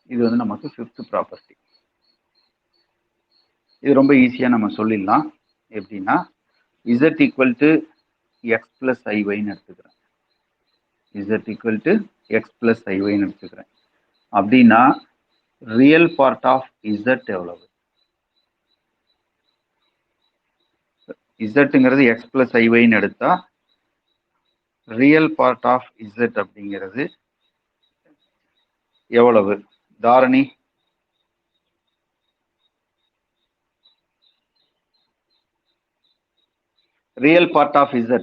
இது வந்து நமக்கு ஃபிஃப்த் ப்ராப்பர்ட்டி. இது ரொம்ப ஈஸியாக நம்ம சொல்லிடலாம். எப்படின்னா z equal to X plus ஐஒய்ன்னு எடுத்துக்கிறேன். z equal to X plus ஐஒய்ன்னு எடுத்துக்கிறேன். அப்படின்னா ரியல் பார்ட் ஆஃப் z எவ்வளவு? zங்கிறது எக்ஸ் பிளஸ் ஐஒய்ன்னு எடுத்தா ரியல் பார்ட் ஆஃப் z அப்படிங்கிறது எவ்வளவு? Tharani, real part of z,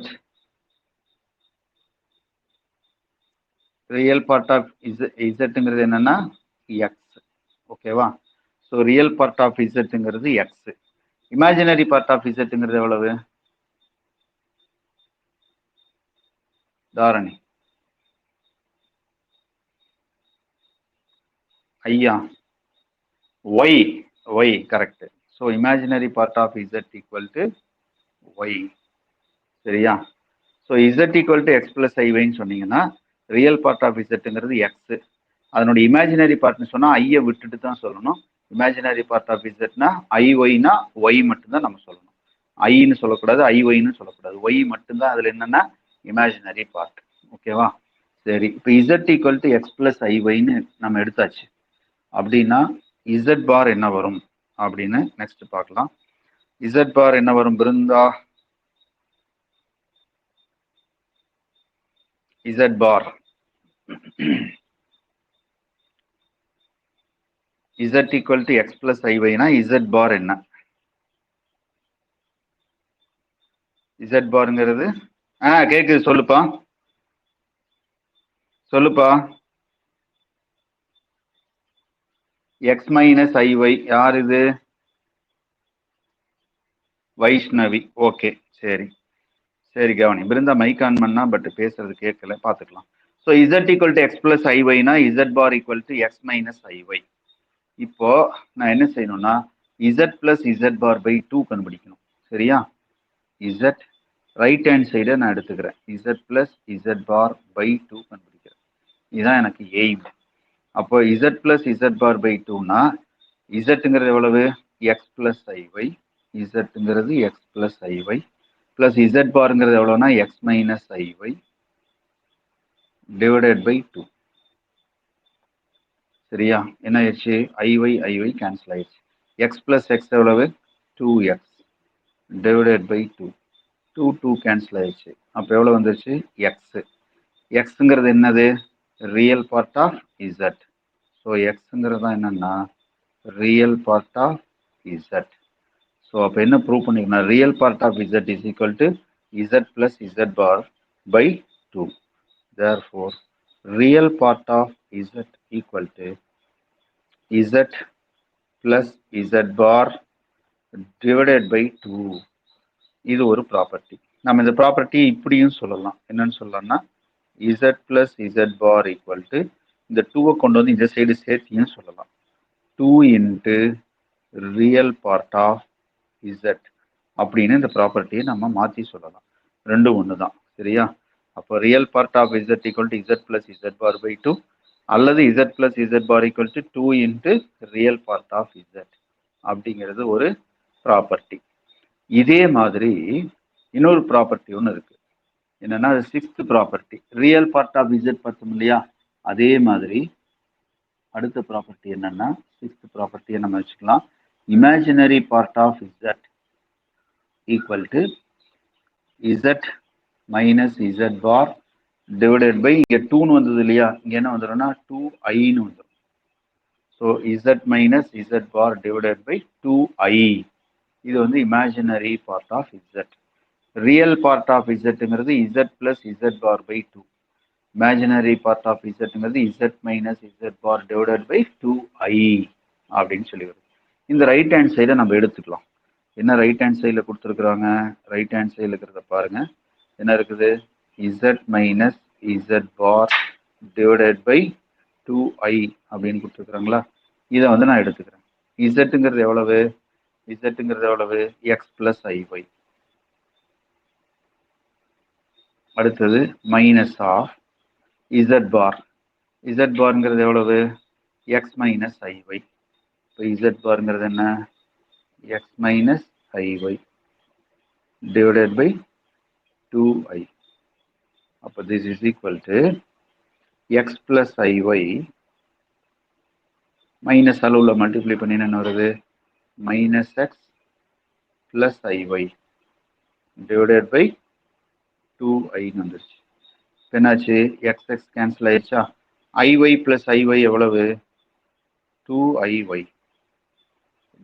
real part of zங்கிறது என்னன்னா எக்ஸ். ஓகேவா? ஸோ ரியல் பார்ட் ஆஃப் zங்கிறது எக்ஸ். இமேஜினரி பார்ட் ஆஃப் zங்கிறது எவ்வளவு? தாரணி, ஐயா, Y. Y correct. So imaginary part of z equal to Y. சரியா? So z equal to X plus ஐஒய்ன்னு சொன்னீங்கன்னா ரியல் பார்ட் ஆஃப் zங்கிறது எக்ஸ். அதனுடைய இமேஜினரி பார்ட்னு சொன்னா ஐயை விட்டுட்டு தான் சொல்லணும். இமேஜினரி பார்ட் ஆஃப் zனா ஐஒய்னா ஒய் மட்டும்தான் நம்ம சொல்லணும். ஐன்னு சொல்லக்கூடாது, ஐஒய்னு சொல்லக்கூடாது. ஒய் மட்டும்தான் அதுல என்னன்னா இமேஜினரி பார்ட். ஓகேவா? சரி, இப்போ z equal to X plus ஐஒய்னு நம்ம எடுத்தாச்சு. அப்படின்னா z பார் என்ன வரும் அப்படின்னு நெக்ஸ்ட் பார்க்கலாம். z பார் என்ன வரும் Brinda? z bar z equal to X plus ஐஒய்னா z பார் என்ன? z பார்ங்கிறது கேக்குது, சொல்லுப்பா சொல்லுப்பா. X minus i y. யார் இது? வைஷ்ணவி. ஓகே, சரி சரி கவனி. பிருந்தா மைக் ஆன் பண்ணா பட் பேசுறது கேட்கல, பார்த்துக்கலாம். So z equal to X plus ஐஒய்னா z bar equal to X minus i y. இப்போ நான் என்ன செய்யணும்னா z plus z bar by 2 கண்டுபிடிக்கணும். சரியா? z ரைட் ஹேண்ட் சைடை நான் எடுத்துக்கிறேன். z plus z bar by 2 கண்டுபிடிக்கிறேன். இதுதான் எனக்கு எய்ம். அப்போ z plus z bar by 2னா zங்கிறது எவ்வளவு? X plus i y. zங்கிறது x plus i y plus z பார்ங்கிறது எவ்வளோனா x minus i y divided by 2. சரியா? என்ன ஆயிடுச்சு? ஐஒய் ஐஒய் கேன்சல் ஆயிடுச்சு. எக்ஸ் பிளஸ் எக்ஸ் எவ்வளவு? 2x divided by 2. 2 கேன்சல் ஆயிடுச்சு. அப்போ எவ்வளோ வந்துருச்சு? எக்ஸ். எக்ஸுங்கிறது என்னது? Real part of z. So எக்ஸுங்கிறது தான் என்னன்னா real part of z. So அப்போ என்ன ப்ரூவ் பண்ணிக்கணும்? Real part of z is equal to z plus z bar by 2. therefore real part of z equal to z plus z bar divided by 2. இது ஒரு ப்ராப்பர்ட்டி. நம்ம இந்த ப்ராப்பர்ட்டி இப்படியும் சொல்லலாம். என்னன்னு சொல்லலாம்னா z plus z bar equal to இந்த 2 கொண்டு வந்து இந்த சைடு சேர்த்தியும் சொல்லலாம். 2 into real part of z அப்படின்னு இந்த ப்ராப்பர்ட்டியை நம்ம மாற்றி சொல்லலாம். ரெண்டும் ஒன்று தான். சரியா? அப்போ real part of z equal to z plus z bar by 2 அல்லது z plus z bar equal to 2 into real part of z அப்படிங்கிறது ஒரு ப்ராப்பர்ட்டி. இதே மாதிரி இன்னொரு ப்ராப்பர்ட்டி ஒன்று இருக்கு. என்னன்னா அது 6th property. Real part of z பார்த்தோம் இல்லையா? அதே மாதிரி அடுத்த ப்ராப்பர்ட்டி என்னன்னா 6th ப்ராப்பர்ட்டியை நம்ம வச்சுக்கலாம். Imaginary part of z equal to z minus z bar divided by இங்கே 2ன்னு வந்தது இல்லையா? இங்கே என்ன வந்துடும்னா 2iன்னு வந்துடும். So z minus z bar divided by 2i. இது வந்து imaginary part of z. Real part of zங்கிறது z plus z bar by 2. Imaginary part of zங்கிறது z minus z bar divided by 2i அப்படின்னு சொல்லி வருது. இந்த ரைட் ஹேண்ட் சைடை நம்ம எடுத்துக்கலாம். என்ன ரைட் ஹேண்ட் சைடில் கொடுத்துருக்குறாங்க? ரைட் ஹேண்ட் சைடில் இருக்கிறத பாருங்க. என்ன இருக்குது? z minus z bar divided by 2i அப்படின்னு கொடுத்துருக்குறாங்களா? இதை வந்து நான் எடுத்துக்கிறேன். zங்கிறது எவ்வளவு? zங்கிறது எவ்வளவு? X plus i y. அடுத்தது minus of z bar. z பார்ங்கிறது எவ்வளவு? X minus i y. இப்போ z பார்ங்கிறது என்ன? x minus iy divided by 2i. அப்போ this is equal to x plus iy minus அளவுல multiply பண்ணி என்ன வருது minus x plus iy divided by 2i வந்துருச்சு. என்னாச்சு x x cancel ஆயிடுச்சா, iy plus iy எவ்வளவு 2iy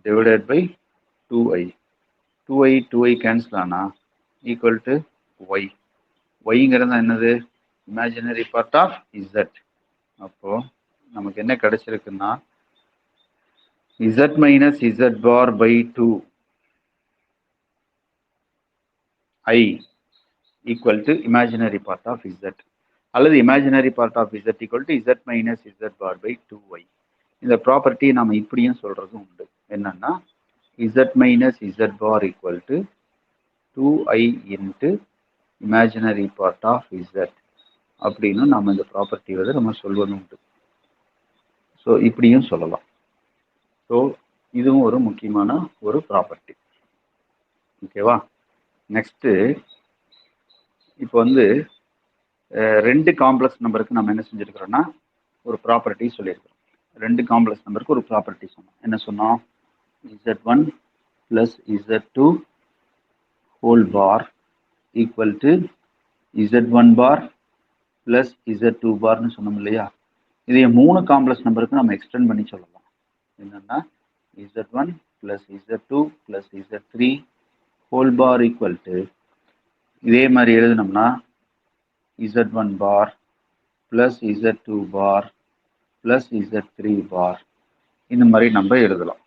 divided by 2i. 2i cancel ஆனா equal to y. yங்கிறது என்னது imaginary part of z. அப்போ நமக்கு என்ன கிடைச்சிருக்குன்னா z minus z bar by 2 I equal to imaginary part of z, அல்லது imaginary part of z equal to z minus z bar by 2y. இந்த ப்ராப்பர்ட்டி நாம இப்படியும் சொல்றதும் உண்டு. என்னன்னா z minus z bar equal to 2i into imaginary part of z அப்படின்னு நம்ம இந்த ப்ராப்பர்ட்டி வந்து நம்ம சொல்வதும் உண்டு. ஸோ இப்படியும் சொல்லலாம். ஸோ இதுவும் ஒரு முக்கியமான ஒரு ப்ராப்பர்ட்டி. ஓகேவா? நெக்ஸ்ட்டு இப்போ வந்து ரெண்டு காம்ப்ளெக்ஸ் நம்பருக்கு நம்ம என்ன செஞ்சுருக்கிறோன்னா ஒரு ப்ராப்பர்ட்டி சொல்லியிருக்கிறோம். ரெண்டு காம்ப்ளெக்ஸ் நம்பருக்கு ஒரு ப்ராப்பர்ட்டி சொன்னோம். என்ன சொன்னோம்? z1 plus z2 whole bar equal to z1 bar plus z2 barன்னு சொன்னோம் இல்லையா? இதைய மூணு காம்ப்ளெக்ஸ் நம்பருக்கு நம்ம எக்ஸ்டெண்ட் பண்ணி சொல்லலாம். என்னன்னா z1 plus z2 plus z3 whole bar equal to இதே மாதிரி எழுதினோம்னா z1 bar plus z2 bar plus z3 bar இந்த மாதிரி நம்ம எழுதலாம்.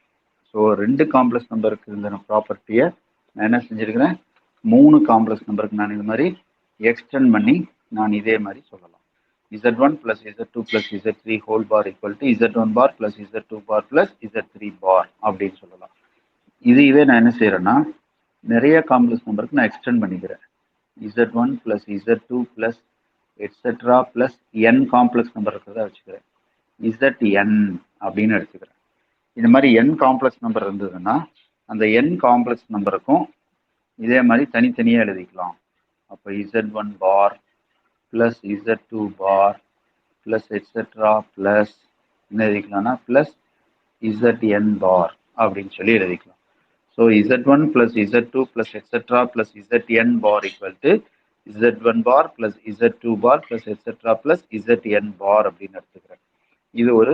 ஸோ ரெண்டு காம்ப்ளெக்ஸ் நம்பருக்கு இருந்த ப்ராப்பர்ட்டியை நான் என்ன செஞ்சுருக்கிறேன், மூணு காம்ப்ளெக்ஸ் நம்பருக்கு நான் இது மாதிரி எக்ஸ்டெண்ட் பண்ணி நான் இதே மாதிரி சொல்லலாம். z1 plus z2 plus z3 whole bar equal to z1 bar plus z2 bar plus z3 bar அப்படின்னு சொல்லலாம். இதுவே நான் என்ன செய்யறேன்னா நிறைய காம்ப்ளெக்ஸ் நம்பருக்கு நான் எக்ஸ்டெண்ட் பண்ணிக்கிறேன். z1 plus z2 plus etcetera plus n complex number இருக்கிறதா வச்சுக்கிறேன். zn அப்படின்னு எடுத்துக்கிறேன். இந்த மாதிரி n காம்ப்ளெக்ஸ் நம்பர் இருந்ததுன்னா அந்த n காம்ப்ளெக்ஸ் நம்பருக்கும் இதே மாதிரி தனித்தனியாக எழுதிக்கலாம். அப்போ z1 bar plus z2 bar plus etcetera plus என்ன எழுதிக்கலாம்னா பிளஸ் zn bar அப்படின்னு சொல்லி எழுதிக்கலாம். So z1 plus z2 plus etcetera plus zn bar equal to z1 bar plus z2 bar plus etcetera plus zn bar அப்படின்னு எடுத்துக்கிறேன். இது ஒரு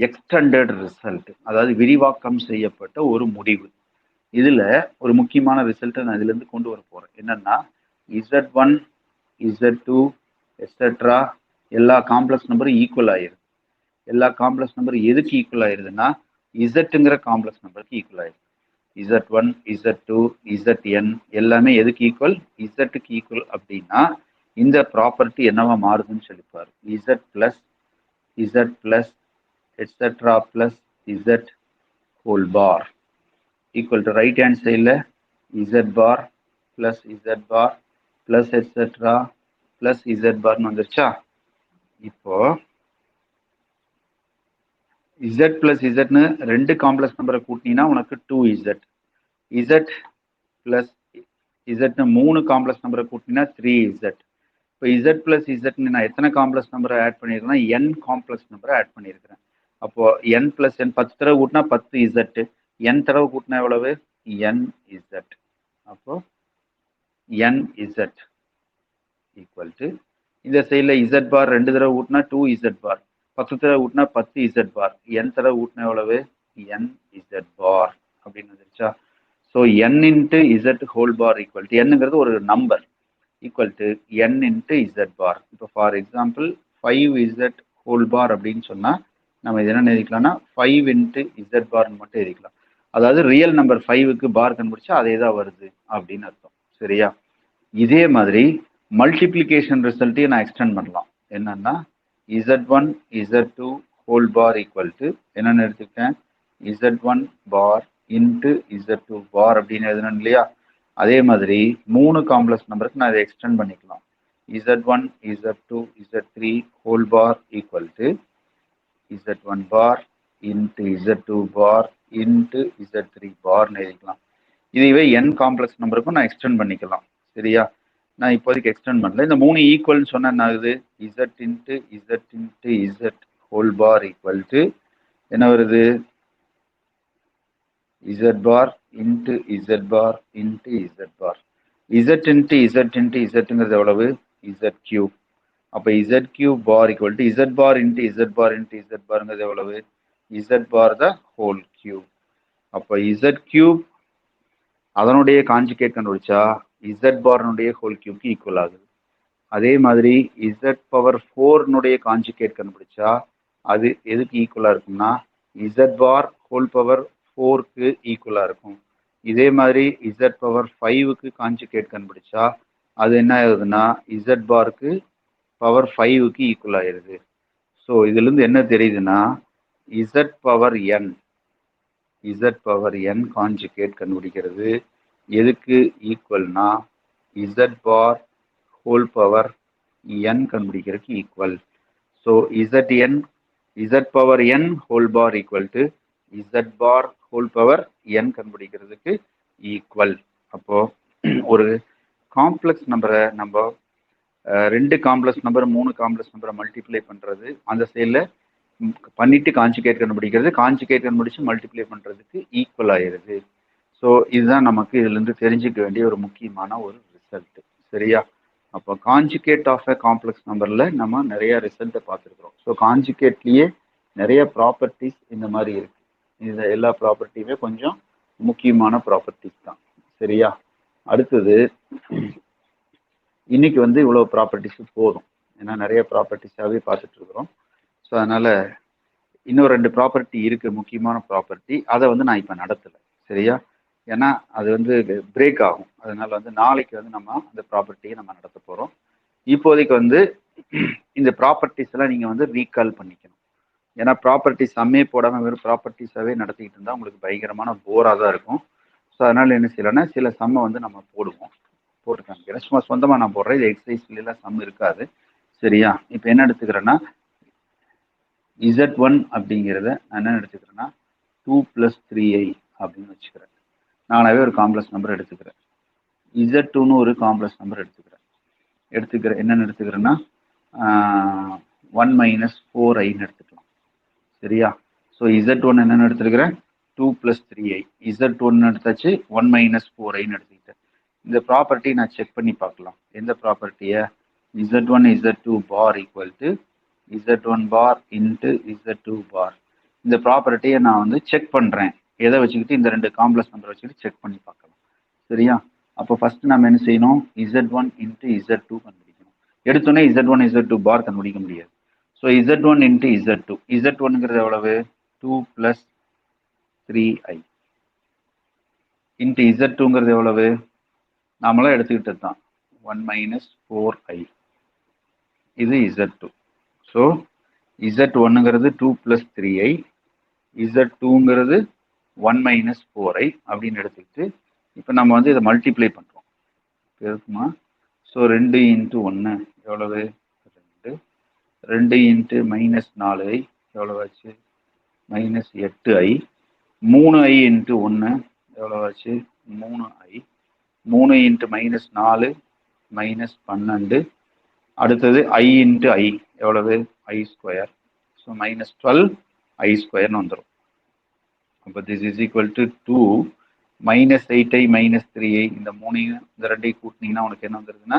எக்ஸ்டெண்டட் ரிசல்ட், அதாவது விரிவாக்கம் செய்யப்பட்ட ஒரு முடிவு. இதுல ஒரு முக்கியமான ரிசல்ட்டை நான் இதுல இருந்து கொண்டு வர போறேன். என்னன்னா z1 z2 எட்ஸெட்ரா எல்லா காம்ப்ளெக்ஸ் நம்பரும் ஈக்குவல் ஆயிருது. எல்லா காம்ப்ளெக்ஸ் நம்பர் எதுக்கு ஈக்குவல் ஆயிருதுன்னா இசட்டுங்கிற காம்ப்ளெக்ஸ் நம்பருக்கு ஈக்குவல் ஆயிருது. z1 z2 zn எல்லாமே எதுக்கு ஈக்குவல், இசட்டுக்கு ஈக்குவல். அப்படின்னா இந்த ப்ராப்பர்ட்டி என்னவா மாறுதுன்னு சொல்லிப்பாரு. z plus etcetera plus z whole bar equal to right hand side z bar plus z bar plus etcetera plus z barன்னு வந்துருச்சா? இப்போ z plus zன்னு ரெண்டு காம்ப்ளெக்ஸ் நம்பரை கூட்டினீங்கன்னா உனக்கு 2z, z plus zன்னு மூணு காம்ப்ளெக்ஸ் நம்பரை கூட்டினீங்கன்னா 3z. இப்போ z plus zன்னு நான் எத்தனை காம்ப்ளெக்ஸ் நம்பரை ஆட் பண்ணியிருக்கேன்னா n காம்ப்ளெக்ஸ் நம்பரை ஆட் பண்ணியிருக்கிறேன். அப்போ n plus n 10 தடவை கூட்டினா 10z, n தடவை கூட்டினா எவ்வளவு nz. அப்போ nz ஈக்குவல் டு இந்த சைடில் z பார் ரெண்டு தடவை கூட்டினா 2z பார், 10 தடவை கூட்டினா 10z பார், n தடவை கூட்டினா எவ்வளவு nz பார் அப்படின்னு வந்துருச்சா? So n into z whole bar equal to nங்கிறது ஒரு number equal to n into z bar. இப்போ ஃபார் எக்ஸாம்பிள் 5z ஹோல் பார் அப்படின்னு சொன்னால் நம்ம இது என்ன எழுதிக்கலாம்னா 5 இன்ட்டு z பார்னு மட்டும் எழுதிக்கலாம். அதாவது ரியல் நம்பர் 5க்கு பார் கண்டுபிடிச்சா அதே தான் வருது அப்படின்னு அர்த்தம். சரியா? இதே மாதிரி மல்டிப்ளிகேஷன் ரிசல்ட்டையும் நான் எக்ஸ்டெண்ட் பண்ணலாம். என்னன்னா z1 z2 whole bar equal to என்னென்னு எடுத்துக்கிட்டேன் z1 bar into z2 bar அப்படின்னு எழுதணும் இல்லையா? அதே மாதிரி மூணு காம்ப்ளெக்ஸ் நம்பருக்கு நான் இதை எக்ஸ்டெண்ட் பண்ணிக்கலாம். z1 z2 z3 whole bar equal to z1 bar into z2 bar into Z3 பார்னு எழுதிக்கலாம். இதுவே n காம்ப்ளெக்ஸ் நம்பருக்கும் நான் எக்ஸ்டெண்ட் பண்ணிக்கலாம். சரியா? நான் இப்போதைக்கு எக்ஸ்டெண்ட் பண்ணல. இந்த 3 ஈக்குவல்னு சொன்னா என்ன ஆகுது? Z into Z into Z whole bar equal to என்ன வருது? Z bar into Z bar into Z bar. Z into Z into Zங்கிறது எவ்வளவு? Z cube. அப்போ Z cube bar equal to Z bar into Z bar into Z பார்ங்கிறது எவ்வளவு? Z bar the whole cube. அப்போ Z கியூப் அதனுடைய காஞ்சுகேட் கண்டுபிடிச்சா Z பார்னுடைய ஹோல் கியூப்க்கு ஈக்குவல் ஆகுது. அதே மாதிரி Z பவர் 4னுடைய காஞ்சுகேட் கண்டுபிடிச்சா அது எதுக்கு ஈக்குவலா இருக்கும்னா Z பார் ஹோல் பவர் 4க்கு ஈக்குவலா இருக்கும். இதே மாதிரி Z பவர் 5க்கு காஞ்சுகேட் கண்டுபிடிச்சா அது என்ன ஆகுதுன்னா Z பாருக்கு பவர் 5க்கு ஈக்குவல் ஆயிருது. ஸோ இதுல இருந்து என்ன தெரியுதுன்னா Z பவர் n காஞ்சுகேட் கண்டுபிடிக்கிறது எதுக்கு ஈக்குவல்னா Z bar whole power n கண்டுபிடிக்கிறதுக்கு equal. So Z power n whole bar equal to Z bar whole power n கண்டுபிடிக்கிறதுக்கு ஈக்குவல். அப்போ ஒரு காம்ப்ளெக்ஸ் நம்பரை நம்ம 2 காம்ப்ளெக்ஸ் நம்பர் 3 காம்ப்ளெக்ஸ் நம்பரை மல்டிப்ளை பண்றது அந்த சைடில் பண்ணிட்டு காஞ்சுகேட் கண்டுபிடிக்கிறது, காஞ்சுகேட் கண்டுபிடிச்சு மல்டிப்ளை பண்றதுக்கு ஈக்குவல் ஆயிருது. ஸோ இதுதான் நமக்கு இதுல இருந்து தெரிஞ்சுக்க வேண்டிய ஒரு முக்கியமான ஒரு ரிசல்ட். சரியா? அப்போ காஞ்சுகேட் ஆஃப் அ காம்ப்ளெக்ஸ் நம்பர்ல நம்ம நிறைய ரிசல்ட்டை பார்த்துருக்குறோம். ஸோ காஞ்சுகேட்லயே நிறைய ப்ராப்பர்ட்டிஸ் இந்த மாதிரி இருக்கு. இந்த எல்லா ப்ராப்பர்ட்டியுமே கொஞ்சம் முக்கியமான ப்ராப்பர்ட்டிஸ் தான். சரியா? அடுத்தது இன்னைக்கு இவ்வளவு ப்ராப்பர்ட்டிஸ் போதும். ஏன்னா நிறைய ப்ராப்பர்ட்டிஸாவே பார்த்துட்டு இருக்கிறோம். ஸோ அதனால இன்னும் 2 ப்ராப்பர்ட்டி இருக்கு, முக்கியமான ப்ராப்பர்ட்டி. அதை நான் இப்போ நடத்தலை. சரியா? ஏன்னா அது பிரேக் ஆகும். அதனால நாளைக்கு நம்ம அந்த ப்ராப்பர்ட்டியை நம்ம நடத்த போறோம். இப்போதைக்கு இந்த ப்ராப்பர்ட்டிஸ் எல்லாம் நீங்க ரீகால் பண்ணிக்கணும். ஏன்னா ப்ராப்பர்ட்டிஸ் சம்மே போடாம வெறும் ப்ராப்பர்ட்டிஸாவே நடத்திக்கிட்டு இருந்தா உங்களுக்கு பயங்கரமான போரா தான் இருக்கும். ஸோ அதனால என்ன செய்யலாம்னா சில சம்மை நம்ம போடுவோம். போட்டு காமிக்கிறேன். சும்மா சொந்தமா நான் போடுறேன். இது எக்ஸசைஸ்ல எல்லாம் சம் இருக்காது. சரியா? இப்போ என்ன எடுத்துக்கிறேன்னா Z1 அப்படிங்கிறத நான் என்ன எடுத்துக்கிறேன்னா 2 + 3i அப்படின்னு வச்சுக்கிறேன். நானாவே ஒரு காம்ப்ளெக்ஸ் நம்பர் எடுத்துக்கிறேன். Z2ன்னு ஒரு காம்ப்ளெக்ஸ் நம்பர் எடுத்துக்கிறேன். என்னன்னு எடுத்துக்கிறேன்னா 1 - 4iன்னு எடுத்துக்கலாம். சரியா? ஸோ Z1 என்னன்னு எடுத்துக்கிறேன் 2 + 3i. Z1 எடுத்தாச்சு, 1 - 4iன்னு எடுத்துக்கிட்டேன். இந்த ப்ராப்பர்ட்டி நான் செக் பண்ணி பார்க்கலாம். எந்த ப்ராப்பர்ட்டியை? Z1 Z2 bar equal to Z1 bar into Z2 bar. இந்த ப்ராப்பர்ட்டியை நான் செக் பண்றேன். எதை வச்சுக்கிட்டு? இந்த 2 காம்ப்ளெக்ஸ் நம்பர் வச்சுக்கிட்டு செக் பண்ணி பார்க்கலாம். சரியா? அப்போ ஃபர்ஸ்ட் நம்ம என்ன செய்யணும்? Z1 இன்ட்டு Z2 கண்டுபிடிக்கணும். எடுத்தோன்னே Z1 Z2 பார் கண்டுபிடிக்க முடியாது. So Z1 into Z2. Z1ங்கிறது எவ்வளவு? 2 + 3i இன்ட்டு Z2ங்கிறது எவ்வளவு? நாமளாம் எடுத்துக்கிட்டது தான் 1 - 4i. இது Z2. ஸோ Z1ங்கிறது 2 + 3i, Z2ங்கிறது 1 - 4i அப்படின்னு எடுத்துக்கிட்டு இப்போ நம்ம இதை மல்டிப்ளை பண்றோம். இருக்குமா? ஸோ 2 × 1 எவ்வளவு? 2. 2 × -4i எவ்வளவு ஆச்சு? -8i. 3i × 1 எவ்வளவு ஆச்சு? 3i. 3 × -4 -12. அடுத்தது i × i எவ்வளவு? i². ஸோ -12i² வந்துடும். அப்போ this is equal to 2 -8i -3i. இந்த 2ஐயும் கூட்டினீங்கன்னா உனக்கு என்ன வந்துருதுன்னா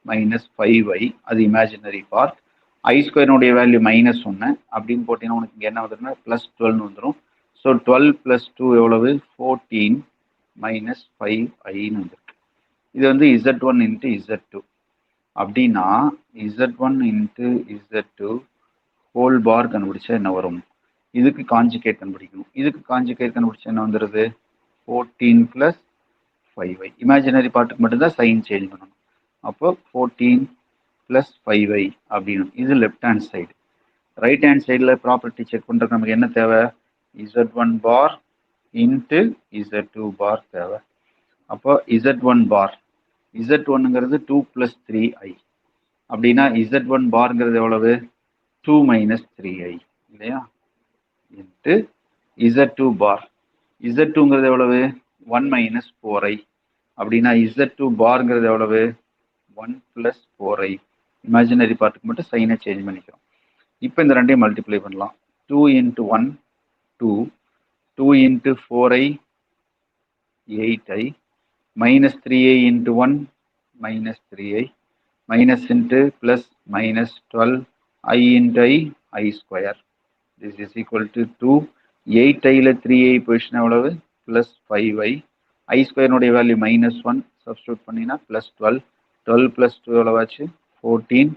-5i. அது இமேஜினரி பார்ட். i² வேல்யூ -1 அப்படின்னு போட்டீங்கன்னா உனக்கு இங்கே என்ன வந்துருன்னா +12 வந்துடும். ஸோ 12 + 2 எவ்வளவு? 14 -5iன்னு வந்துருக்கு. இது Z1 × Z2. அப்படின்னா Z1 × Z2 ஹோல் பார் கண்டுபிடிச்சா என்ன வரும்? இதுக்கு காஞ்சுகேட் கண்டுபிடிக்கணும். இதுக்கு காஞ்சுகேட் கண்டுபிடிச்சா என்ன வந்துடுது? 14 + 5i. இமேஜினரி பார்ட்டுக்கு மட்டும்தான் சைன் சேஞ்ச் பண்ணணும். அப்போ 14 + 5i அப்படின்னு. இது left hand side. Right hand சைடில் ப்ராப்பர்ட்டி செக் பண்ணுறதுக்கு நமக்கு என்ன தேவை? Z1 பார் இன்ட்டு Z2 பார் தேவை. அப்போ Z1 பார், Z1ங்கிறது 2 + 3i. அப்படின்னா Z1 பார்ங்கிறது எவ்வளவு? 2 - 3i இல்லையா? இன்ட்டு Z2 பார். Z2ங்கிறது எவ்வளவு 1 மைனஸ் 4i அப்படின்னா Z2 பார்ங்கிறது எவ்வளவு 1 பிளஸ் 4i. இமேஜினரி பார்ட்டுக்கு மட்டும் சைனை சேஞ்ச் பண்ணிக்கிறோம். இப்போ இந்த ரெண்டையும் மல்டிப்ளை பண்ணலாம். 2 into 1 2, 2 into 4i 8i, minus 3i into 1 minus 3i, minus into plus minus 12 I into I square. This is equal to 2. 8i ல 3i position எவ்வளவு plus 5i. I square நோடைய வேல்யூ minus 1 substitute பண்ணினா plus 12. 12 plus 2 எவ்வளவாச்சு 14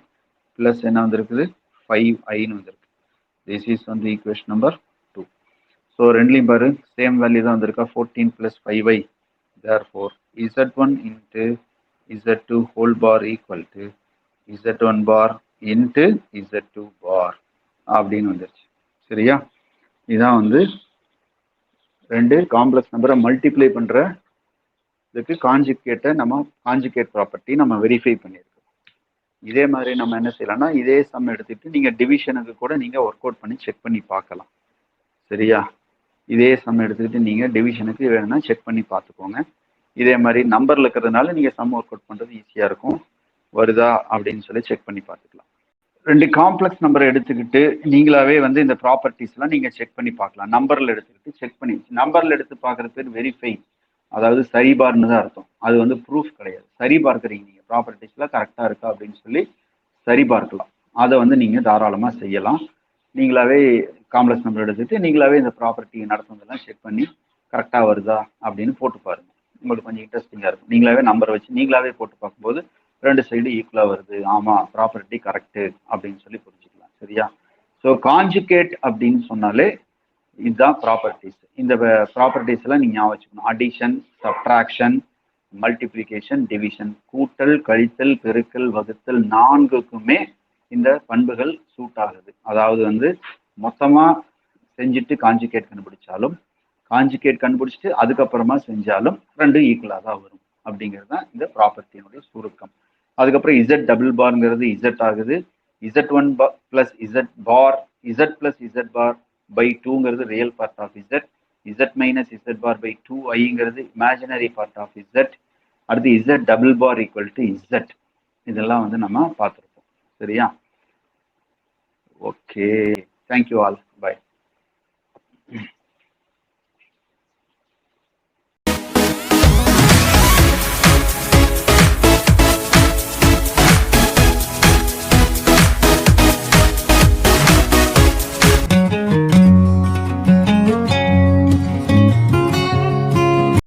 plus என்ன வந்திருக்குது 5i வந்திருக்கு. This is on the equation number 2. So ரெண்டுலையும் பாரு சேம் வேல்யூ தான் வந்திருக்கா 14 plus 5i. Therefore, Z1 into Z2 whole bar equal to Z1 bar into Z2 bar அப்படின்னு வந்துருச்சு. சரியா? இதான் வந்து ரெண்டு காம்ப்ளெக்ஸ் நம்பரை மல்டிப்ளை பண்றதுக்கு கான்ஜுகேட்டை நம்ம கான்ஜுகேட் ப்ராப்பர்ட்டி நம்ம வெரிஃபை பண்ணியிருக்கோம். இதே மாதிரி நம்ம என்ன செய்யலாம்னா இதே சம் எடுத்துட்டு நீங்க டிவிஷனுக்கு கூட நீங்க ஒர்க் அவுட் பண்ணி செக் பண்ணி பார்க்கலாம். சரியா? இதே சம் எடுத்துக்கிட்டு நீங்கள் டிவிஷனுக்கு வேணும்னா செக் பண்ணி பார்த்துக்கோங்க. இதே மாதிரி நம்பரில் இருக்கிறதுனால நீங்கள் சம் ஒர்க் அவுட் பண்ணுறது ஈஸியாக இருக்கும். வருதா அப்படின்னு சொல்லி செக் பண்ணி பார்த்துக்கலாம். ரெண்டு காம்ப்ளெக்ஸ் நம்பரை எடுத்துக்கிட்டு நீங்களாவே வந்து இந்த ப்ராப்பர்ட்டிஸ்லாம் நீங்கள் செக் பண்ணி பார்க்கலாம். நம்பரில் எடுத்துக்கிட்டு செக் பண்ணி நம்பரில் எடுத்து பார்க்குறது பேர் வெரிஃபை, அதாவது சரிபார்னு தான் அர்த்தம். அது வந்து ப்ரூஃப் கிடையாது. சரி பார்க்குறீங்க நீங்கள் ப்ராப்பர்ட்டிஸ்லாம் கரெக்டாக இருக்கா அப்படின்னு சொல்லி சரி பார்க்கலாம். அதை வந்து நீங்கள் தாராளமாக செய்யலாம். நீங்களாவே காம்ப்ளெக்ஸ் நம்பர் எடுத்துட்டு நீங்களாவே இந்த ப்ராப்பர்ட்டி நடத்துனதெல்லாம் செக் பண்ணி கரெக்டாக வருதா அப்படின்னு போட்டு பாருங்க. உங்களுக்கு கொஞ்சம் இன்ட்ரெஸ்டிங்காக இருக்கும். நீங்களாவே நம்பர் வச்சு நீங்களாவே போட்டு பார்க்கும்போது ரெண்டு சைடு ஈக்குவலாக வருது, ஆமாம் ப்ராப்பர்ட்டி கரெக்டு அப்படின்னு சொல்லி புரிஞ்சுக்கலாம். சரியா? ஸோ கான்ஜுகேட் அப்படின்னு சொன்னாலே இதுதான் ப்ராப்பர்ட்டிஸ். இந்த ப்ராப்பர்ட்டிஸ் எல்லாம் நீங்கள் ஞாபகம் வச்சுக்கணும். அடிஷன், சப்ட்ராக்ஷன், மல்டிப்ளிகேஷன், டிவிஷன், கூட்டல், கழித்தல், பெருக்கல், வகுத்தல், நான்குக்குமே இந்த பண்புகள் சூட் ஆகுது. அதாவது வந்து மொத்தமா செஞ்சுட்டு கான்ஜுகேட் கண்டுபிடிச்சாலும் கான்ஜுகேட் கண்டுபிடிச்சிட்டு அதுக்கப்புறமா செஞ்சாலும் ரெண்டும் ஈக்குவலாக தான் வரும் அப்படிங்கிறது தான் இந்த ப்ராப்பர்ட்டியினுடைய சுருக்கம். அதுக்கப்புறம் இசட் டபுள் பார்ங்கிறது இசட் ஆகுது. Z1 plus Z bar, z plus Z bar by 2ங்கிறது real part of z, z minus z bar by 2iங்கிறது இமேஜினரி பார்ட் ஆஃப் இசட். அடுத்து z double bar equal to z. இதெல்லாம் வந்து நம்ம பார்த்துருக்கோம். சரியா? Okay, thank you all.